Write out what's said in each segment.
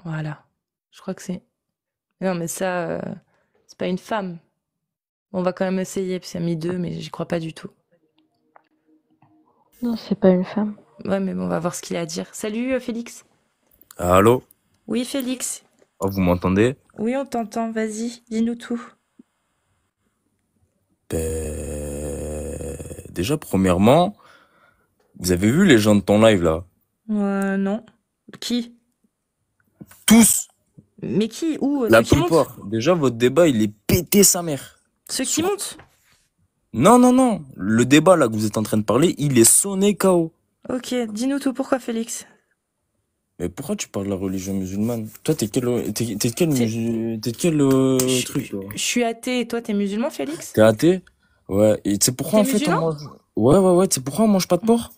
Voilà. Je crois que c'est... Non, mais ça, c'est pas une femme. On va quand même essayer, parce qu'il y a mis deux, mais j'y crois pas du tout. Non, c'est pas une femme. Ouais, mais bon, on va voir ce qu'il a à dire. Salut, Félix. Allô? Oui, Félix. Oh, vous m'entendez? Oui, on t'entend. Vas-y, dis-nous tout. Déjà, premièrement, vous avez vu les gens de ton live là? Non. Qui? Tous! Mais qui? Où? La Ceux qui montent? plupart. Déjà, votre débat, il est pété sa mère. Ceux qui Sur- montent? Non, non, non. Le débat là que vous êtes en train de parler, il est sonné KO. Ok, dis-nous tout. Pourquoi, Félix? Mais pourquoi tu parles de la religion musulmane? Toi, t'es de quel, T'es- t'es de quel Je truc, toi? je suis athée et toi, t'es musulman, Félix? T'es athée? Ouais. Et tu sais pourquoi T'es en fait on musulman? mange... Ouais, ouais, ouais. Tu sais pourquoi on mange pas de porc?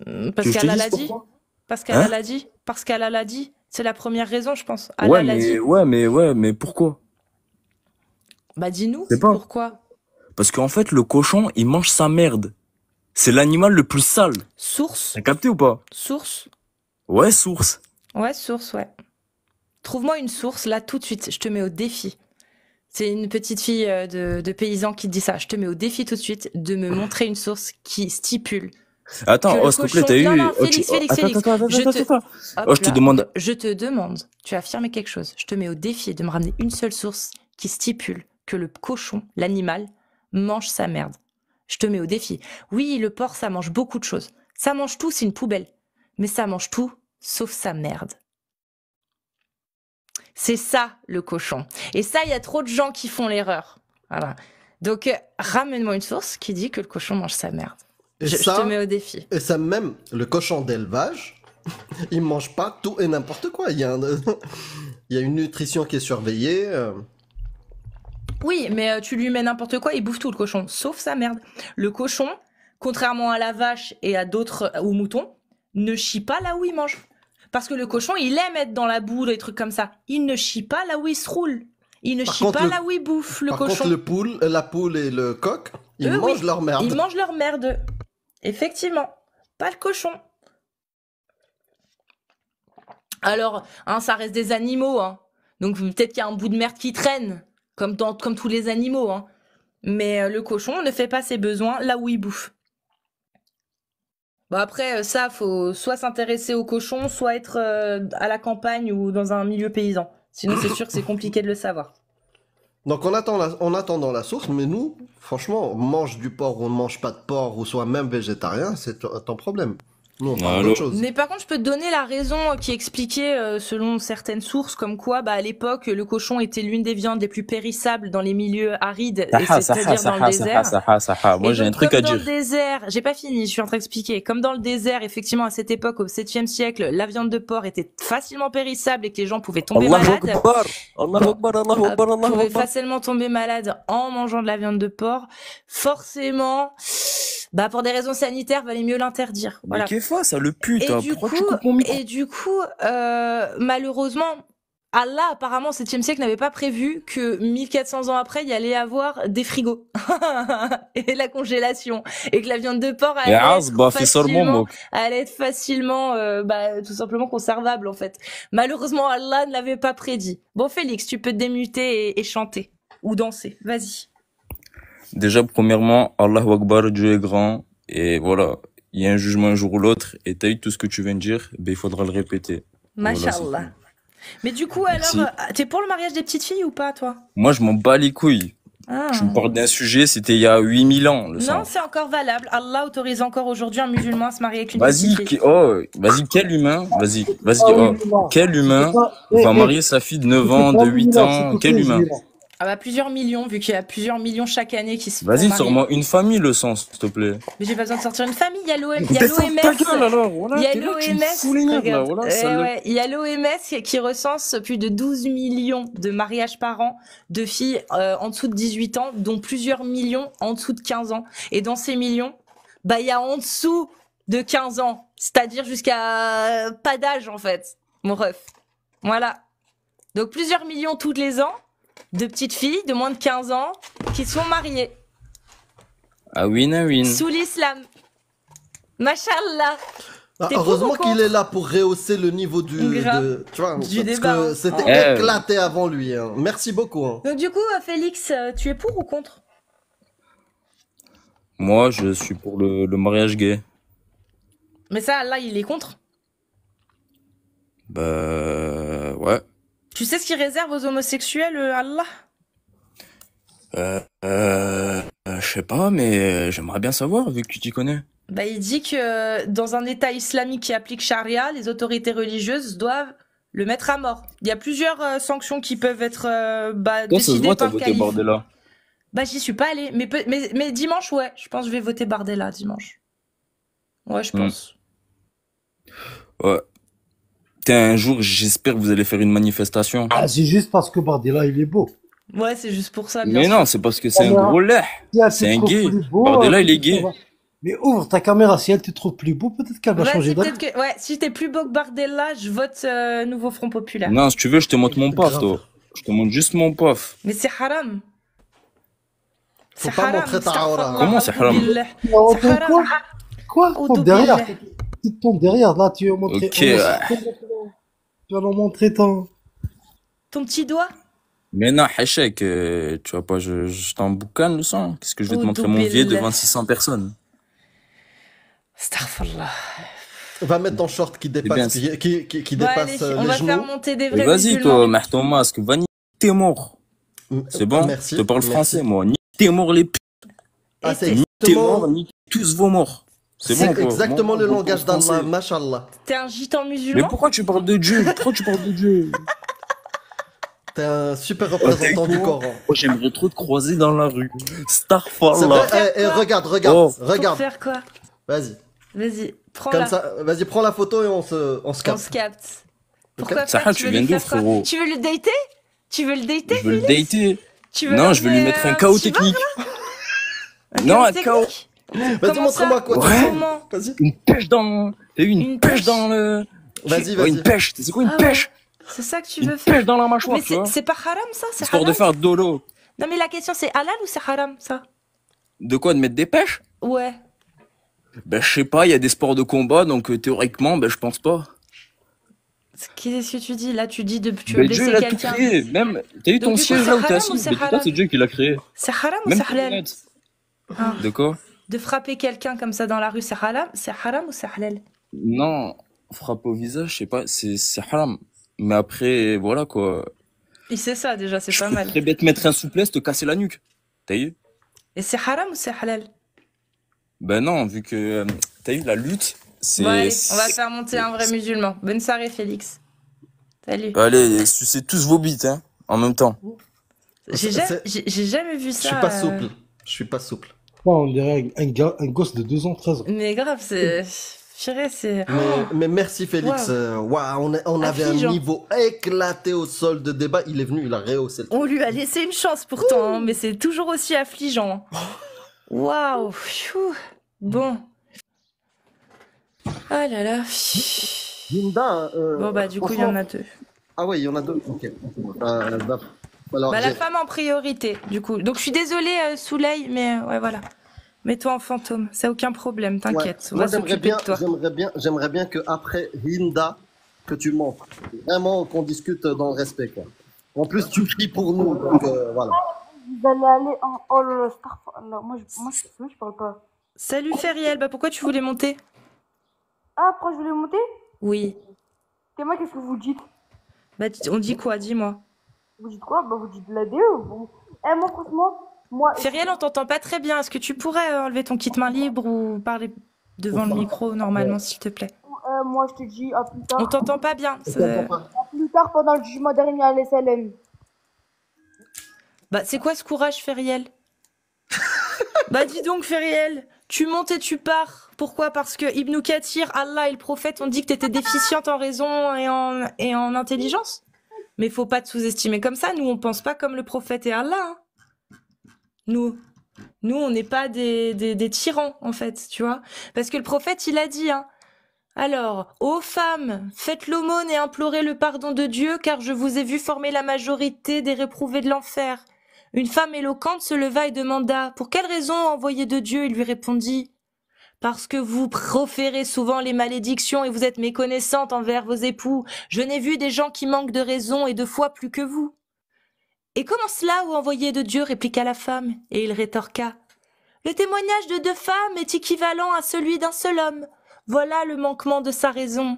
Tu Parce veux que je te qu'Allah dise l'a dit. pourquoi? Parce qu'Allah Hein? l'a dit. Parce qu'Allah l'a dit. C'est la première raison, je pense. Allah Ouais, l'a dit. mais pourquoi? Bah, dis-nous. Je sais pas. Pourquoi? Parce qu'en fait, le cochon, il mange sa merde. C'est l'animal le plus sale. Source? T'as capté ou pas? Source? Ouais, source. Ouais, source, ouais. Trouve-moi une source, là, tout de suite. Je te mets au défi. C'est une petite fille de paysan qui te dit ça. Je te mets au défi tout de suite de me montrer une source qui stipule que Attends, le oh, s'il te plaît, cochon... t'as Non, eu... non, Félix, Félix, Attends, Félix. attends, attends, Je attends, te... attends. Oh, Hop je te là. demande... Je te demande. Tu as affirmé quelque chose. Je te mets au défi de me ramener une seule source qui stipule que le cochon, l'animal, mange sa merde. Je te mets au défi. Oui, le porc, ça mange beaucoup de choses. Ça mange tout, c'est une poubelle. Mais ça mange tout, sauf sa merde. C'est ça, le cochon. Et ça, il y a trop de gens qui font l'erreur. Voilà. Donc, ramène-moi une source qui dit que le cochon mange sa merde. Et Je te mets ça, au défi. et ça même, le cochon d'élevage, il mange pas tout et n'importe quoi. Il y a une nutrition qui est surveillée. Oui, mais tu lui mets n'importe quoi, il bouffe tout, le cochon, sauf sa merde. Le cochon, contrairement à la vache et à d'autres, aux moutons, ne chie pas là où il mange. Parce que le cochon, il aime être dans la boue, des trucs comme ça. Il ne chie pas là où il se roule. Il ne Par chie contre, pas le- là où il bouffe, le Par cochon. contre, la poule et le coq, ils Eux, mangent oui, leur merde. ils mangent leur merde. Effectivement. Pas le cochon. Alors, hein, ça reste des animaux, hein. Donc peut-être qu'il y a un bout de merde qui traîne, comme tous les animaux, hein. Mais le cochon ne fait pas ses besoins là où il bouffe. Bon après, ça, faut soit s'intéresser au cochon, soit être à la campagne ou dans un milieu paysan. Sinon, c'est sûr que c'est compliqué de le savoir. Donc on attend dans la source, mais nous, franchement, on mange du porc ou on ne mange pas de porc, ou soit même végétarien, c'est ton problème. Nous, on parle Allô? d'autre chose. Mais par contre, je peux te donner la raison qui expliquait, selon certaines sources, comme quoi, bah, à l'époque, le cochon était l'une des viandes les plus périssables dans les milieux arides, et c'est-à-dire dans le désert. Moi, Et j'ai un donc, truc comme à dans dire. le désert, j'ai pas fini, je suis en train d'expliquer. Comme dans le désert, effectivement, à cette époque, au 7e siècle, la viande de porc était facilement périssable et que les gens pouvaient tomber Allahu malades. Akbar! Allahu Akbar, Allahu Akbar, Allahu Pouvaient Akbar. facilement tomber malades en mangeant de la viande de porc. Forcément, bah, pour des raisons sanitaires, valait mieux l'interdire. Mais Voilà. qu'est-ce que ça, le pute, Et hein? du Pourquoi tu coup, coupes mon micro? malheureusement, Allah, apparemment, au 7e siècle, n'avait pas prévu que 1400 ans après, il y allait avoir des frigos et la congélation, et que la viande de porc يا عصبة في صار مومك. allait être facilement, tout simplement conservable, en fait. Malheureusement, Allah ne l'avait pas prédit. Bon, Félix, tu peux te démuter et chanter. Ou danser. Vas-y. Déjà, premièrement, Allahu Akbar, Dieu est grand. Et voilà, il y a un jugement un jour ou l'autre. Et t'as eu tout ce que tu viens de dire, ben, il faudra le répéter. Voilà, c'est Mashallah. tout. Mais du coup, Merci. alors, t'es pour le mariage des petites filles ou pas, toi? Moi, je m'en bats les couilles. Ah. Tu me parles d'un sujet, c'était il y a 8000 ans, le Non, sang. c'est encore valable. Allah autorise encore aujourd'hui un musulman à se marier avec une petite Vas-y, fille. vas-y, quel humain, quel humain va marier sa fille de 9 ans, de 8 ans, quel humain? Ah bah plusieurs millions, vu qu'il y a plusieurs millions chaque année qui se font Vas-y, marier. sors-moi une famille, le sang, s'il te plaît. Mais j'ai pas besoin de sortir une famille, il y a l'OMS. Ta gueule alors, voilà, Il y a t'es là, tu me fous l'OMS, les nerfs, là, regarde. voilà, sale. Ouais, il y a l'OMS qui recense plus de 12 millions de mariages par an de filles en dessous de 18 ans, dont plusieurs millions en dessous de 15 ans. Et dans ces millions, bah il y a en dessous de 15 ans, c'est-à-dire jusqu'à pas d'âge en fait, mon ref. Voilà. Donc plusieurs millions tous les ans de petites filles de moins de 15 ans qui sont mariées Ah win, sous l'islam. Mashallah. T'es pour Heureusement ou qu'il contre? est là pour rehausser le niveau Grave. tu vois, Du parce débat, que hein. c'était Eh, éclaté avant lui. Hein. Merci beaucoup. Hein. Donc du coup, Félix, tu es pour ou contre? moi, je suis pour le mariage gay. Mais ça, là, il est contre. Bah, ouais. Tu sais ce qu'il réserve aux homosexuels, Allah? Je sais pas, mais j'aimerais bien savoir, vu que tu t'y connais. Bah, il dit que dans un État islamique qui applique charia, les autorités religieuses doivent le mettre à mort. Il y a plusieurs sanctions qui peuvent être Toi, ça se décidées voit, t'as par le voté calife. Bardella. Bah, j'y suis pas allée. Mais dimanche, ouais. Je pense que je vais voter Bardella dimanche. Ouais, je pense. Ouais. Putain, un jour, j'espère que vous allez faire une manifestation. Ah, c'est juste parce que Bardella, il est beau. Ouais, c'est juste pour ça, bien Mais sûr. non, c'est parce que c'est un Alors, gros lait. Si elle C'est te un trouve gay. plus beau, Bardella, il est peut-être ça gay. va. Mais ouvre ta caméra, si elle te trouve plus beau, peut-être qu'elle va changer Vas-y, d'avis. peut-être que... Ouais, si t'es plus beau que Bardella, je vote Nouveau Front Populaire. Non, si tu veux, je te montre mon paf, Grave. toi. Je te montre juste mon paf. Mais c'est haram. Faut C'est pas haram. montrer ta aura. Comment c'est haram? Billah. Tu vas montrer C'est haram. quoi? Quoi? Auto Ton derrière. billah. Tu tombes derrière, là, tu vas montrer. Ok, Tu vas leur montrer ton. Ton petit doigt? Mais non, Hachek, tu vois pas, je t'en boucane le sang. Qu'est-ce que je vais te montrer mon vieux devant 600 personnes? Astaghfirullah. Va mettre ton short qui dépasse, bien, qui Bon, dépasse allez, on les va genoux. faire monter des Mais vrais vas-y, musulmans. toi, mets ton masque, va niquer tes morts. C'est bon? Merci. Je te parle Merci. français, moi. Nique tes morts, les p***. Ah, Et c'est Nique tes morts, exactement, nique tous vos morts. C'est bon, quoi. Oh, exactement le Moi, langage je parle d'Allah, français. mashallah. T'es un gitan Mais musulman? pourquoi tu parles de Dieu? Pourquoi tu parles de Dieu? T'es un super Oh, représentant t'es du con. Coran. Oh, j'aimerais trop te croiser dans la rue. C'est vrai. Starfallah. Regarde, Oh. Pour regarde. faire quoi? Vas-y. Vas-y, prends Comme la. ça, vas-y, prends la photo et on se On capte. se capte. Pourquoi Ça, faire? tu veux viens lui d'où, faire quoi? frérot? Tu veux le dater? Tu veux le dater, Je veux le Félix? dater. Tu veux Non, je veux lui l'emmener, mettre un petit chaos bar, technique. Un Non, chaos un chaos. technique? Vas-y, Comment montre-moi ça? quoi. Ouais. Comment? Vas-y. Une pêche dans... T'as eu une Une pêche pêche. dans le... Vas-y, Ouais, vas-y. une pêche. C'est quoi une Ah ouais. pêche? C'est ça que tu Une veux faire? pêche dans la mâchoire, Mais tu vois. c'est pas haram ça? C'est Histoire de halal? faire dolo. Non mais la question c'est halal ou c'est haram ça? De quoi? De mettre des pêches? Ouais. Ben, je sais pas, il y a des sports de combat, donc théoriquement, ben, je pense pas. Qu'est-ce que tu dis? Là tu dis tu veux Ben, Dieu, blesser il a tout quelqu'un. créé. Même, t'as eu Donc, ton du coup, siège c'est là où t'es haram assis? ou c'est Ben, dis-toi, halal? c'est Dieu qui l'a créé. C'est haram ou Même c'est tes halal? lunettes. Ah. De quoi? De frapper quelqu'un comme ça dans la rue c'est haram? C'est haram ou c'est halal? Non, frappe au visage, je sais pas, c'est haram. Mais après, voilà, quoi. Et c'est ça déjà, c'est Je pas peux mal. très bien te mettre un souplesse, te casser la nuque. T'as eu? Et c'est haram ou c'est halal? Ben non, vu que, t'as eu la lutte, c'est... Bon allez, on va faire monter un vrai musulman. Bonne soirée Félix. Salut. Allez, sucez tous vos bites, hein, en même temps. J'ai jamais vu Je ça. suis pas souple. Je suis pas souple. Non, on dirait un gosse de 2 ans, 13 ans. Mais grave, c'est. Purée, c'est. Mais merci Félix. Waouh, on avait un Affligeant. niveau éclaté au sol de débat. Il est venu, il a rehaussé le truc. On lui a laissé une chance pourtant, hein, mais c'est toujours aussi affligeant. Waouh. pfiou. Bon. Ah là là. Linda, Bon bah du coup il y en a deux. Ah ouais, il y en a deux. Ok. Alors, Bah la femme en priorité du coup. Donc je suis désolée Souley, mais ouais voilà. Mets-toi en fantôme, c'est aucun problème, t'inquiète. On Moi, va s'occuper de toi. j'aimerais bien que après Linda, que tu montres. Vraiment qu'on discute dans le respect, quoi. En plus, tu pries pour nous, donc voilà. Vous allez aller en... Oh là là, Starfall. Je parle pas. Salut Feriel, bah pourquoi tu voulais monter? Ah, pourquoi je voulais monter? Oui. Et moi, qu'est-ce que vous dites? Bah on dit quoi, dis-moi. Vous dites quoi? Bah, vous dites de la DE. Bon. Eh, moi, franchement, moi... Feriel, on t'entend pas très bien. Est-ce que tu pourrais enlever ton kit main libre ou parler devant le micro normalement, s'il te plaît? moi, je te dis à plus tard. On t'entend pas bien. À plus tard, pendant le jugement dernier à l'SLM. Bah, c'est quoi ce courage, Feriel? Bah, dis donc, Feriel, tu montes et tu pars. Pourquoi? Parce que Ibn Kathir, Allah et le prophète ont dit que t'étais déficiente en raison et en intelligence. Mais faut pas te sous-estimer comme ça. Nous, on pense pas comme le prophète et Allah. Hein. Nous, on n'est pas des tyrans, en fait, tu vois. Parce que le prophète, il a dit, hein. Alors, ô femmes, faites l'aumône et implorez le pardon de Dieu, car je vous ai vu former la majorité des réprouvés de l'enfer. Une femme éloquente se leva et demanda, pour quelle raison envoyé de Dieu? Il lui répondit, parce que vous proférez souvent les malédictions et vous êtes méconnaissante envers vos époux. Je n'ai vu des gens qui manquent de raison et de foi plus que vous. Et comment cela, ô envoyé de Dieu, répliqua la femme, et il rétorqua. Le témoignage de 2 femmes est équivalent à celui d'un seul homme. Voilà le manquement de sa raison.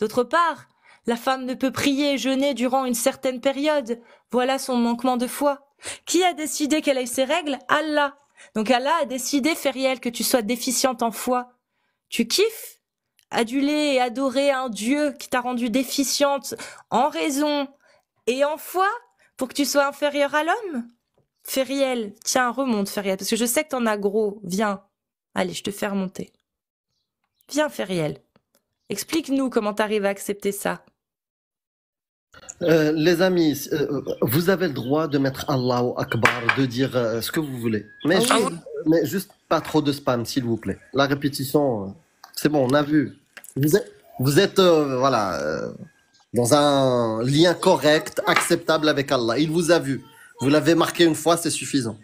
D'autre part, la femme ne peut prier et jeûner durant une certaine période. Voilà son manquement de foi. Qui a décidé qu'elle ait ses règles? Allah. Donc Allah a décidé, Feriel, que tu sois déficiente en foi. Tu kiffes aduler et adorer un Dieu qui t'a rendue déficiente en raison et en foi pour que tu sois inférieure à l'homme? Feriel, tiens, remonte, Feriel, parce que je sais que t'en as gros. Viens. Allez, je te fais remonter. Viens, Feriel. Explique-nous comment t'arrives à accepter ça. Les amis, vous avez le droit de mettre Allahu Akbar, de dire ce que vous voulez. Mais, Ah oui. mais juste pas trop de spam, s'il vous plaît. La répétition, c'est bon, on a vu. Vous êtes dans un lien correct, acceptable avec Allah. Il vous a vu. Vous l'avez marqué une fois, c'est suffisant.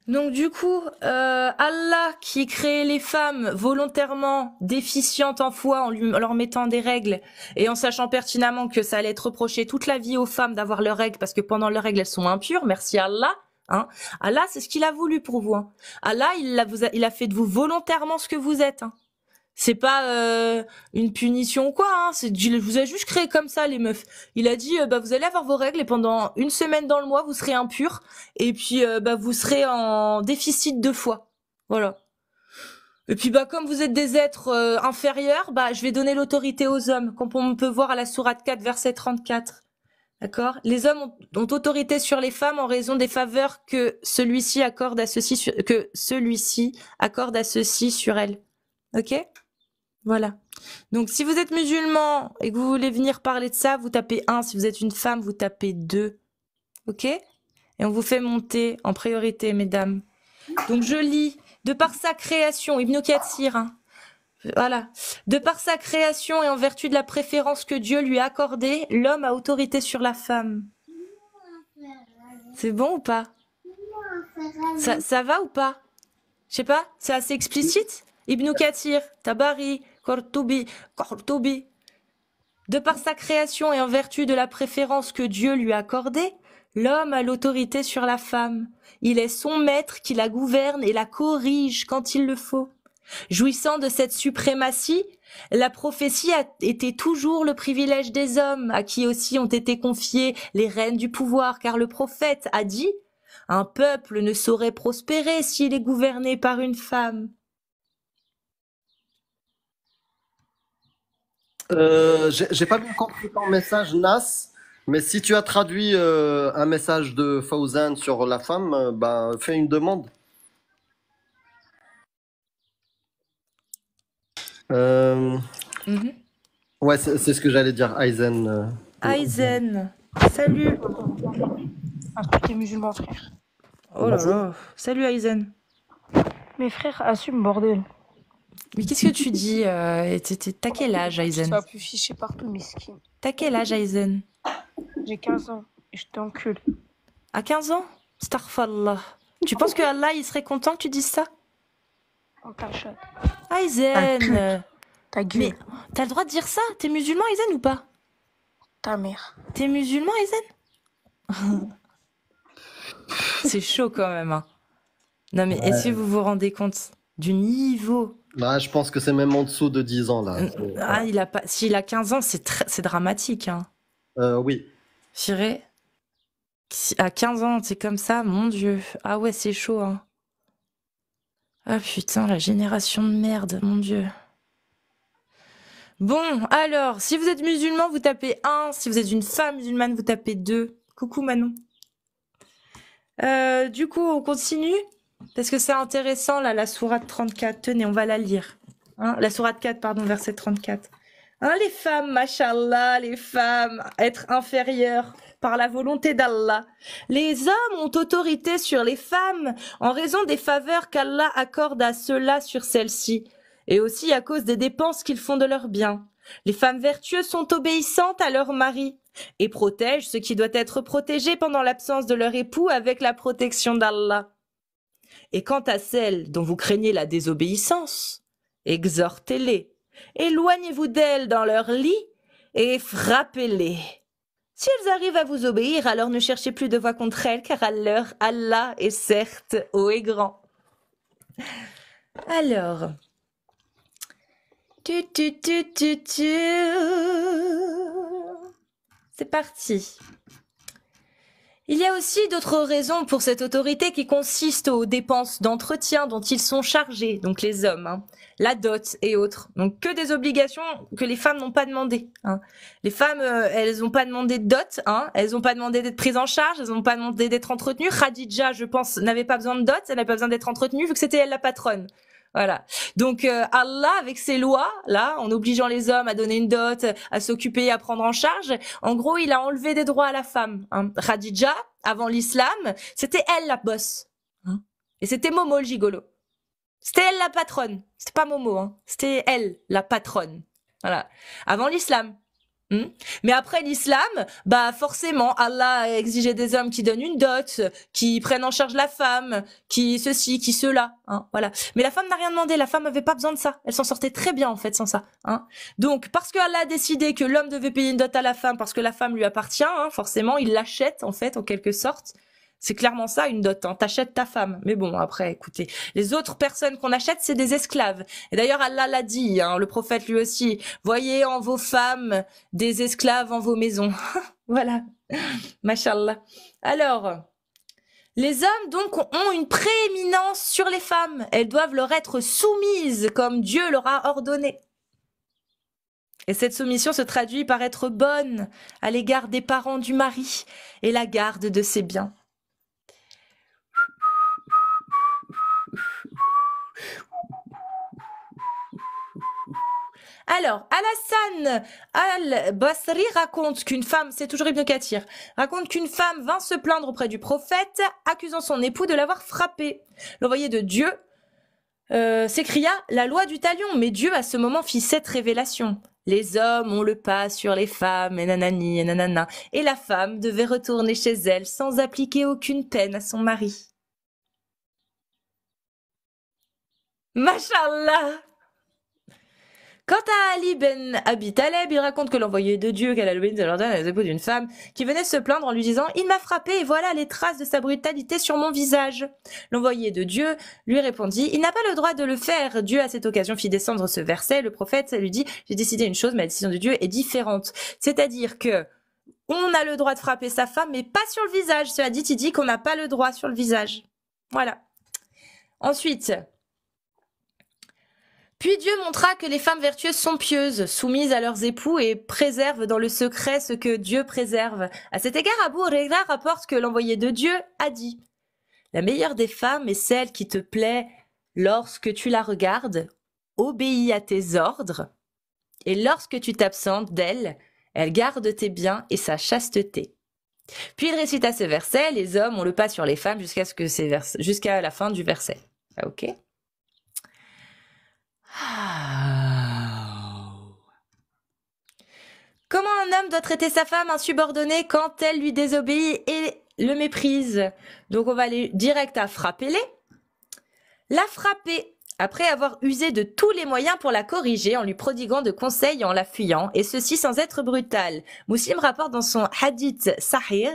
Donc du coup, Allah qui crée les femmes volontairement déficientes en foi en leur mettant des règles et en sachant pertinemment que ça allait être reproché toute la vie aux femmes d'avoir leurs règles parce que pendant leurs règles elles sont impures, merci Allah. Hein. Allah, c'est ce qu'il a voulu pour vous. Hein. Allah, il a fait de vous volontairement ce que vous êtes. Hein. C'est pas une punition ou quoi, hein. Il vous a juste créé comme ça, les meufs. Il a dit, vous allez avoir vos règles et pendant une semaine dans le mois, vous serez impurs et puis vous serez en déficit de foi. Voilà. Et puis comme vous êtes des êtres inférieurs, je vais donner l'autorité aux hommes, comme on peut voir à la sourate 4, verset 34. D'accord? Les hommes ont autorité sur les femmes en raison des faveurs que celui-ci accorde à ceux-ci sur elles. Ok? Voilà. Donc, si vous êtes musulman et que vous voulez venir parler de ça, vous tapez 1. Si vous êtes une femme, vous tapez 2. Ok? Et on vous fait monter en priorité, mesdames. Donc, je lis. De par sa création, Ibn Kathir, hein. Voilà. De par sa création et en vertu de la préférence que Dieu lui a accordée, l'homme a autorité sur la femme. C'est bon ou pas? Ça va ou pas? Je sais pas. C'est assez explicite? Ibn Kathir, Tabari, Qurtubi. De par sa création et en vertu de la préférence que Dieu lui a accordée, l'homme a l'autorité sur la femme. Il est son maître qui la gouverne et la corrige quand il le faut. Jouissant de cette suprématie, la prophétie a été toujours le privilège des hommes, à qui aussi ont été confiées les rênes du pouvoir, car le prophète a dit « Un peuple ne saurait prospérer s'il est gouverné par une femme. » J'ai pas bien compris ton message, Nas, mais si tu as traduit un message de Fawzan sur la femme, fais une demande. Ouais, c'est ce que j'allais dire, Aizen. Aizen, salut. T'es musulman, frère. Oh là là, salut Aizen. Mais frère, assume, bordel. Mais qu'est-ce que tu dis t'as quel âge, Tu Aizen? vas plus ficher partout, miskin. T'as quel âge, Aizen? J'ai 15 ans et je t'encule. À 15 ans? Astaghfirullah. Tu penses que Allah, il serait content que tu dises ça? On t'achète. Aizen. Ta gueule. Mais t'as le droit de dire ça? T'es musulman, Aizen, ou pas? Ta mère. T'es musulman, Aizen? C'est chaud quand même. Hein. Non mais est-ce que vous vous rendez compte du niveau? Je pense que c'est même en dessous de 10 ans, là. Ah, s'il a 15 ans, c'est dramatique. Hein. Oui. Je dirais, à 15 ans, c'est comme ça, mon Dieu. Ah ouais, c'est chaud. Hein. Ah putain, la génération de merde, mon Dieu. Bon, alors, si vous êtes musulman, vous tapez 1. Si vous êtes une femme musulmane, vous tapez 2. Coucou Manon. Du coup, on continue parce que c'est intéressant, là, la sourate 34. Tenez, on va la lire. Hein, la sourate 4, pardon, verset 34. Hein, les femmes, mashallah, les femmes, être inférieures par la volonté d'Allah. Les hommes ont autorité sur les femmes en raison des faveurs qu'Allah accorde à ceux-là sur celles-ci, et aussi à cause des dépenses qu'ils font de leurs biens. Les femmes vertueuses sont obéissantes à leur mari et protègent ce qui doit être protégé pendant l'absence de leur époux avec la protection d'Allah. Et quant à celles dont vous craignez la désobéissance, exhortez-les, éloignez-vous d'elles dans leur lit et frappez-les. Si elles arrivent à vous obéir, alors ne cherchez plus de voix contre elles, car Allah est certes haut et grand. Alors, c'est parti. Il y a aussi d'autres raisons pour cette autorité qui consistent aux dépenses d'entretien dont ils sont chargés, donc les hommes, hein, la dot et autres. Donc que des obligations que les femmes n'ont pas demandées. Hein. Les femmes, elles n'ont pas demandé de dot, hein, elles n'ont pas demandé d'être prises en charge, elles n'ont pas demandé d'être entretenues. Khadija, je pense, n'avait pas besoin de dot, elle n'avait pas besoin d'être entretenue vu que c'était elle la patronne. Voilà. Donc Allah, avec ses lois, là, en obligeant les hommes à donner une dot, à s'occuper, à prendre en charge, en gros, il a enlevé des droits à la femme. Hein. Khadija, avant l'islam, c'était elle la boss. Hein. Et c'était Momo le gigolo. C'était elle la patronne. C'était pas Momo, hein. C'était elle la patronne. Voilà. Avant l'islam. Mais après l'islam, bah forcément, Allah a exigé des hommes qui donnent une dot, qui prennent en charge la femme, qui ceci, qui cela, hein, voilà. Mais la femme n'a rien demandé, la femme avait pas besoin de ça. Elle s'en sortait très bien en fait sans ça. Hein. Donc parce que Allah a décidé que l'homme devait payer une dot à la femme parce que la femme lui appartient, hein, forcément, il l'achète en fait en quelque sorte. C'est clairement ça, une dot. Hein. T'achètes ta femme. Mais bon, après, écoutez, les autres personnes qu'on achète, c'est des esclaves. Et d'ailleurs, Allah l'a dit, hein, le prophète lui aussi. Voyez en vos femmes des esclaves en vos maisons. Voilà. Mashallah. Alors, les hommes, donc, ont une prééminence sur les femmes. Elles doivent leur être soumises comme Dieu leur a ordonné. Et cette soumission se traduit par être bonne à l'égard des parents du mari et la garde de ses biens. Alors, Al-Hassan al-Basri raconte qu'une femme, c'est toujours Ibn Kathir, raconte qu'une femme vint se plaindre auprès du prophète, accusant son époux de l'avoir frappée. L'envoyé de Dieu s'écria « La loi du talion !» Mais Dieu, à ce moment, fit cette révélation. Les hommes ont le pas sur les femmes, et nanani, et nanana. Et la femme devait retourner chez elle sans appliquer aucune peine à son mari. Mashallah! Quant à Ali ben Abi Taleb, il raconte que l'envoyé de Dieu, qu'Allah de l'ordonne à l'époux d'une femme, qui venait se plaindre en lui disant « Il m'a frappé et voilà les traces de sa brutalité sur mon visage. » L'envoyé de Dieu lui répondit « Il n'a pas le droit de le faire. » Dieu à cette occasion fit descendre ce verset. Le prophète lui dit « J'ai décidé une chose, mais la décision de Dieu est différente. » C'est-à-dire que on a le droit de frapper sa femme, mais pas sur le visage. Ce hadith, il dit qu'on n'a pas le droit sur le visage. Voilà. Ensuite... Puis Dieu montra que les femmes vertueuses sont pieuses, soumises à leurs époux et préservent dans le secret ce que Dieu préserve. À cet égard, Abu Huraira rapporte que l'envoyé de Dieu a dit « La meilleure des femmes est celle qui te plaît lorsque tu la regardes, obéis à tes ordres, et lorsque tu t'absentes d'elle, elle garde tes biens et sa chasteté. » Puis il récita ce verset « Les hommes ont le pas sur les femmes jusqu'à la fin du verset. » Ok. Comment un homme doit traiter sa femme insubordonnée quand elle lui désobéit et le méprise? Donc on va aller direct à frapper-les. La frapper après avoir usé de tous les moyens pour la corriger en lui prodiguant de conseils et en la fuyant, et ceci sans être brutal. Muslim rapporte dans son hadith Sahih.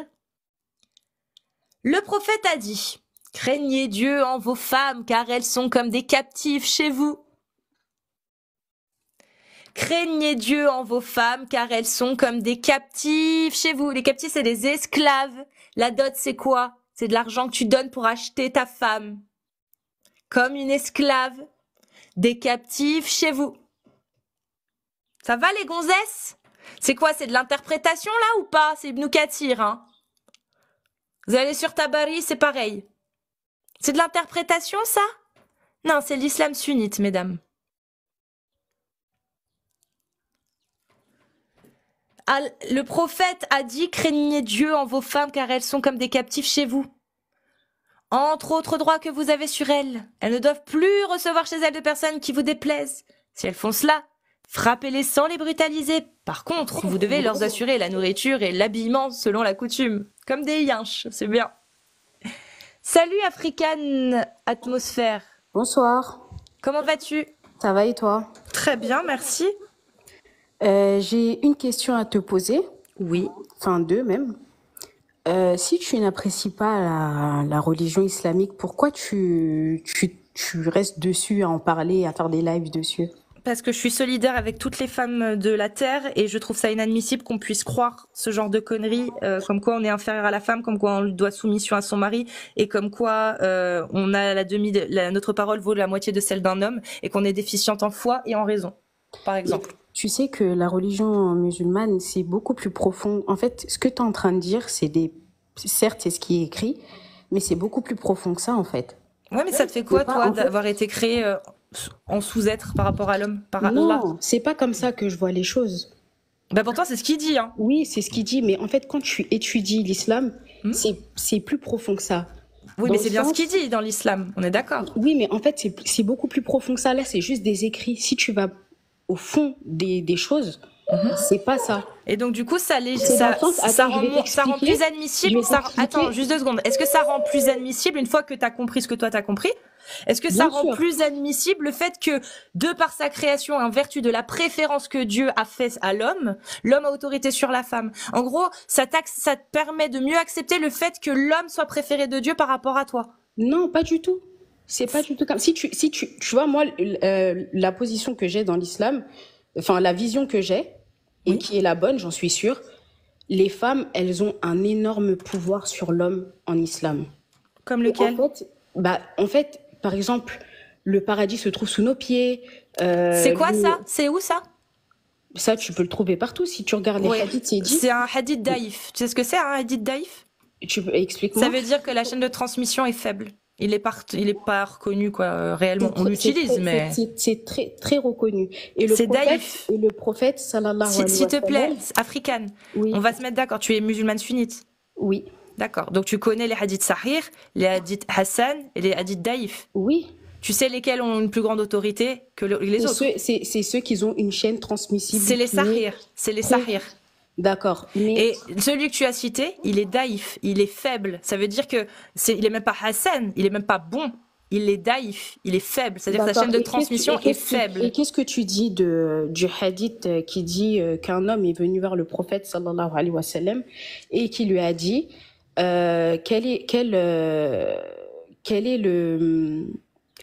Le prophète a dit « Craignez Dieu en vos femmes car elles sont comme des captives chez vous. » Craignez Dieu en vos femmes, car elles sont comme des captives chez vous. Les captifs, c'est des esclaves. La dot, c'est quoi? C'est de l'argent que tu donnes pour acheter ta femme. Comme une esclave. Des captives chez vous. Ça va, les gonzesses? C'est quoi? C'est de l'interprétation, là, ou pas? C'est Ibn Kathir, hein? Vous allez sur Tabari, c'est pareil. C'est de l'interprétation, ça? Non, c'est l'islam sunnite, mesdames. Le prophète a dit « Craignez Dieu en vos femmes car elles sont comme des captifs chez vous. » Entre autres droits que vous avez sur elles, elles ne doivent plus recevoir chez elles de personnes qui vous déplaisent. Si elles font cela, frappez-les sans les brutaliser. Par contre, vous devez leur assurer la nourriture et l'habillement selon la coutume. Comme des yinches, c'est bien. Salut African Atmosphère. Bonsoir, Comment vas-tu? ça va et toi? Très bien, merci. J'ai une question à te poser, Oui. enfin deux même. Si tu n'apprécies pas la religion islamique, pourquoi tu restes dessus à en parler, à faire des lives dessus? Parce que je suis solidaire avec toutes les femmes de la Terre et je trouve ça inadmissible qu'on puisse croire ce genre de conneries, comme quoi on est inférieur à la femme, comme quoi on lui doit soumission à son mari et comme quoi on a notre parole vaut la moitié de celle d'un homme et qu'on est déficiente en foi et en raison, par exemple. Tu sais que la religion musulmane, c'est beaucoup plus profond. En fait, ce que tu es en train de dire, certes, c'est ce qui est écrit, mais c'est beaucoup plus profond que ça, en fait. Ouais, mais ça te fait quoi, C'est pas, toi, en fait- d'avoir été créé en sous-être par rapport à l'homme, par Allah? Non, c'est pas comme ça que je vois les choses. Bah pourtant, c'est ce qu'il dit, hein. Oui, c'est ce qu'il dit, mais en fait, quand tu étudies l'islam, Hmm. c'est plus profond que ça. Oui, Dans mais le c'est bien ce sens- qu'il dit dans l'islam, on est d'accord. Oui, mais en fait, c'est beaucoup plus profond que ça. Là, c'est juste des écrits. Si tu vas au fond des choses, c'est pas ça. Et donc, du coup, ça C'est dans le sens- ça attends, rend je vais ça rend t'expliquer. plus admissible. Je vais t'expliquer. Attends, juste 2 secondes. Est-ce que ça rend plus admissible une fois que tu as compris ce que toi t'as compris? Est-ce que ça Bien rend sûr. plus admissible le fait que, de par sa création, en vertu de la préférence que Dieu a fait à l'homme, l'homme a autorité sur la femme? En gros, ça te permet de mieux accepter le fait que l'homme soit préféré de Dieu par rapport à toi. Non, pas du tout. C'est pas du tout comme. Si tu vois, moi, la position que j'ai dans l'islam, enfin, la vision que j'ai, et Oui. qui est la bonne, j'en suis sûre, les femmes, elles ont un énorme pouvoir sur l'homme en islam. Comme Et lequel? en fait, par exemple, le paradis se trouve sous nos pieds. C'est quoi le- ça? C'est où ça? Ça, tu peux le trouver partout. Si tu regardes les Ouais. hadiths, c'est dit. C'est un hadith daïf. Tu sais ce que c'est, un hadith daïf? Tu peux explique-moi. Ça veut dire que la chaîne de transmission est faible. Il est pas reconnu, quoi, réellement. On l'utilise, mais. C'est très, très reconnu. Et C'est daïf. le prophète, sallallahu alayhi S'il wa te plaît, sallam, africaine, oui, on va se mettre d'accord. Tu es musulmane sunnite. oui, D'accord. Donc tu connais les hadiths sahih, les hadiths Hassan et les hadiths daïf. oui. Tu sais lesquels ont une plus grande autorité que les autres. C'est ceux qui ont une chaîne transmissible. C'est les qui est- sahih. C'est les Très- sahih. D'accord. Mais Et celui que tu as cité, il est daïf, il est faible. Ça veut dire que il est même pas Hassan, il est même pas bon. Il est daïf, il est faible. C'est-à-dire que sa d'accord. chaîne de Et transmission est qu'est-ce que- faible. Et qu'est-ce que tu dis du hadith qui dit qu'un homme est venu vers le prophète sallallahu alayhi wa sallam et qui lui a dit quel est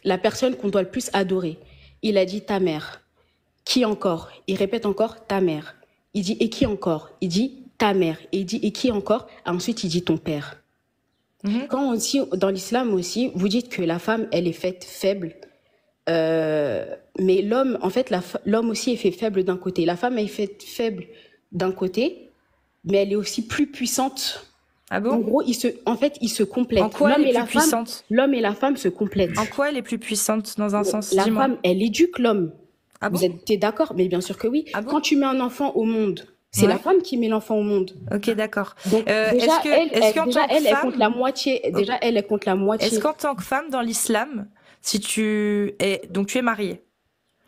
la personne qu'on doit le plus adorer? Il a dit ta mère. Qui encore? Il répète encore ta mère. Il dit et qui encore? Il dit ta mère. Et il dit et qui encore? Ensuite il dit ton père. Mhm. Quand aussi, dans l'islam aussi, vous dites que la femme, elle est faite faible. Mais l'homme, en fait, l'homme aussi est fait faible d'un côté. La femme elle est faite faible d'un côté, mais elle est aussi plus puissante. Ah En bon? gros, ils se complètent. En quoi L'homme elle et est la plus femme, puissante? l'homme et la femme se complètent. En quoi elle est plus puissante dans un sens? La Dis-moi. femme, elle éduque l'homme. Ah bon? T'es d'accord? Mais bien sûr que oui. Ah bon? Quand tu mets un enfant au monde, c'est Ouais. la femme qui met l'enfant au monde. Ok, d'accord. Donc déjà, est-ce qu'en déjà, tant que elle femme, compte la moitié. Déjà, elle compte la moitié. est-ce qu'en tant que femme dans l'islam, si tu es donc tu es mariée,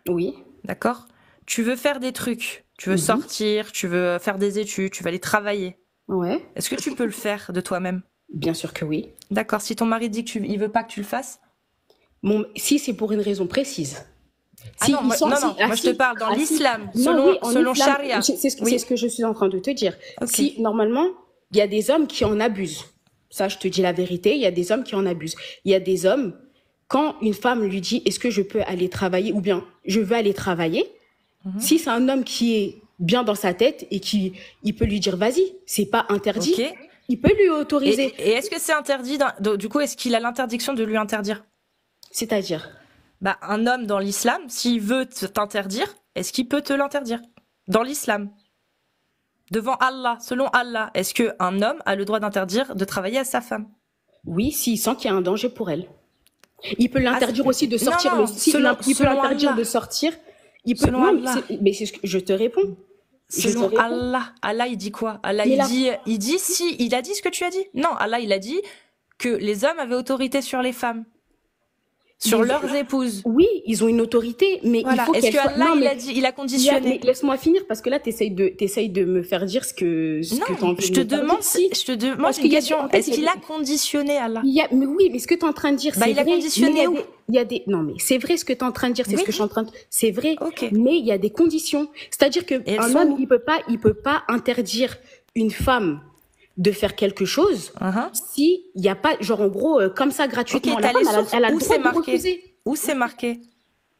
Oui. d'accord? Tu veux faire des trucs, tu veux Mhm. sortir, tu veux faire des études, tu vas aller travailler. Ouais. Est-ce que tu peux le faire de toi-même? Bien sûr que oui. D'accord. Si ton mari dit que il veut pas que tu le fasses? Si c'est pour une raison précise. Ah Si non, ils moi, sont- non, si- non, ah, moi je si- te parle dans ah, si. l'islam, Non, selon, oui, en selon islam, charia. c'est Oui. ce que je suis en train de te dire. Ok. Si, normalement, il y a des hommes qui en abusent. Ça, je te dis la vérité, il y a des hommes qui en abusent. Il y a des hommes, quand une femme lui dit, est-ce que je peux aller travailler, ou bien, je veux aller travailler, Mhm. si c'est un homme qui est bien dans sa tête et il peut lui dire, vas-y, c'est pas interdit, Ok. il peut lui autoriser. Et est-ce que c'est interdit donc, du coup, est-ce qu'il a l'interdiction de lui interdire? C'est-à-dire, Bah, un homme dans l'islam, s'il veut t'interdire, est-ce qu'il peut te l'interdire? Dans l'islam. Devant Allah, selon Allah, est-ce qu'un homme a le droit d'interdire de travailler à sa femme? oui, s'il sent qu'il y a un danger pour elle. Il peut l'interdire c'est- aussi de non, sortir. non, il selon- peut selon l'interdire Allah. de sortir. Il peut. Selon Non, Allah. mais c'est ce que je te réponds. Je te Selon réponds. Allah, Allah il dit quoi? Allah Mais il là- dit si, il a dit ce que tu as dit. Non, Allah il a dit que les hommes avaient autorité sur les femmes. sur leurs épouses. Oui, ils ont une autorité, mais Voilà. il faut Est-ce qu'elle que soit... Allah, Non, mais il a conditionné? mais laisse-moi finir, parce que là, t'essayes de me faire dire ce que t'es en Non, train je de te me faire demande, dire. Si. je te demande Parce une qu'il y a question. en fait, Est-ce qu'il a conditionné Allah? Mais oui, mais ce que tu es en train de dire, Bah, c'est il a vrai. conditionné mais où? non, mais c'est vrai ce que tu es en train de dire, c'est Oui. ce que je suis en train de, c'est vrai. Ok. Mais il y a des conditions. C'est-à-dire que Et elles un sont homme, où? il peut pas interdire une femme de faire quelque chose si il y a pas, genre, en gros, comme ça, gratuitement. Ok, La t'as les femme, sources. elle a le Où droit c'est de marqué? refuser. Où c'est marqué?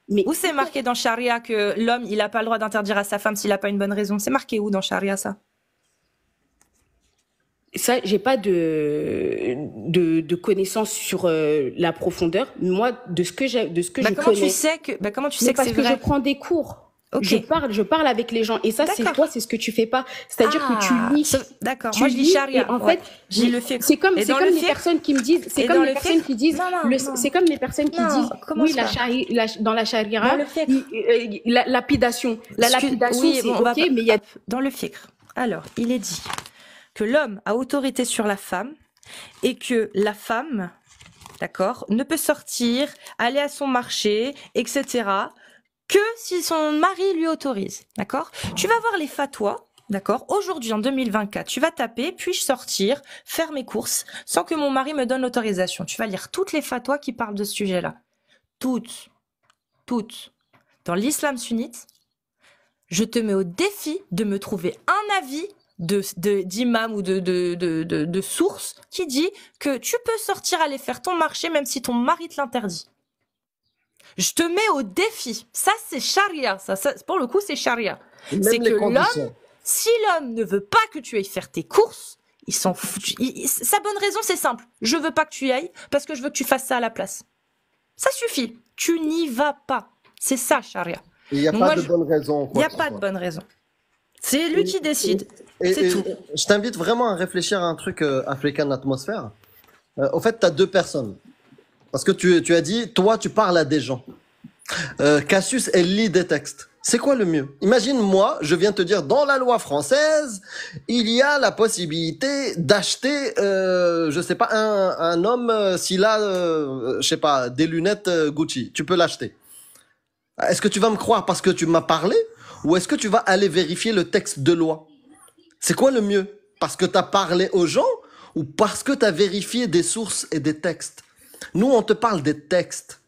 Mais Où c'est marqué dans Charia que l'homme, il a pas le droit d'interdire à sa femme s'il a pas une bonne raison? C'est marqué où dans Charia, ça? ça, j'ai pas de connaissances sur la profondeur. Moi, de ce que je Comment tu connais. sais que, comment tu Mais sais que parce c'est que je vrai? prends des cours. Ok. Je parle avec les gens. Et ça, c'est D'accord. toi, c'est ce que tu fais pas. C'est-à-dire que tu lis. D'accord. Tu Moi, je lis lis, Charia. et en Ouais. fait, je lis le fiqh. c'est comme Et dans le les fiqh- personnes qui me disent, Et dans le fiqh- c'est comme les personnes qui Non, disent, comment oui, ça dans la charia, Dans le fiqh. la lapidation. La lapidation, Oui, c'est bon, on va ok, pas- mais il y a, dans le fiqh. Alors, il est dit que l'homme a autorité sur la femme et que la femme, d'accord, ne peut sortir, aller à son marché, etc., que si son mari lui autorise, d'accord? Tu vas voir les fatwas, d'accord? Aujourd'hui, en 2024, tu vas taper, puis-je sortir, faire mes courses, sans que mon mari me donne l'autorisation. Tu vas lire toutes les fatwas qui parlent de ce sujet-là. Toutes. Dans l'islam sunnite, je te mets au défi de me trouver un avis d'imam ou de source qui dit que tu peux sortir aller faire ton marché même si ton mari te l'interdit. Je te mets au défi. Ça, c'est charia. Ça, pour le coup, c'est charia. Même C'est les que conditions. l'homme, si l'homme ne veut pas que tu ailles faire tes courses, il s'en fout. Sa bonne raison, c'est simple. Je veux pas que tu y ailles parce que je veux que tu fasses ça à la place. Ça suffit. Tu n'y vas pas. C'est ça, charia. Il n'y a Donc pas moi, de je- bonne raison. Il n'y a pas de bonne raison. C'est lui qui décide. C'est tout. Je t'invite vraiment à réfléchir à un truc African Atmosphere. Au fait, tu as deux personnes. Parce que tu as dit, toi, tu parles à des gens. Cassius, elle lit des textes. C'est quoi le mieux? Imagine, moi, je viens te dire, dans la loi française, il y a la possibilité d'acheter, je sais pas, un homme, s'il a, je sais pas, des lunettes Gucci. Tu peux l'acheter. Est-ce que tu vas me croire parce que tu m'as parlé? Ou est-ce que tu vas aller vérifier le texte de loi? C'est quoi le mieux? Parce que tu as parlé aux gens ou parce que tu as vérifié des sources et des textes? Nous, on te parle des textes.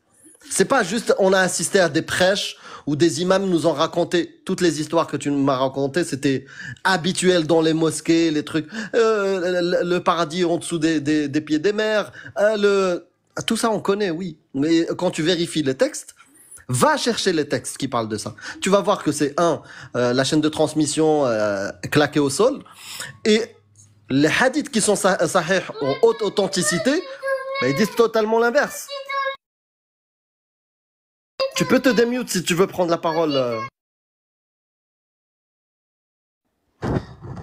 C'est pas juste on a assisté à des prêches où des imams nous ont raconté toutes les histoires que tu m'as racontées, c'était habituel dans les mosquées, les trucs, le paradis en dessous des pieds des mers, tout ça on connaît, oui. Mais quand tu vérifies les textes, va chercher les textes qui parlent de ça. Tu vas voir que c'est la chaîne de transmission claquée au sol, et les hadiths qui sont sahih en haute authenticité, ils disent totalement l'inverse. Tu peux te démute si tu veux prendre la parole.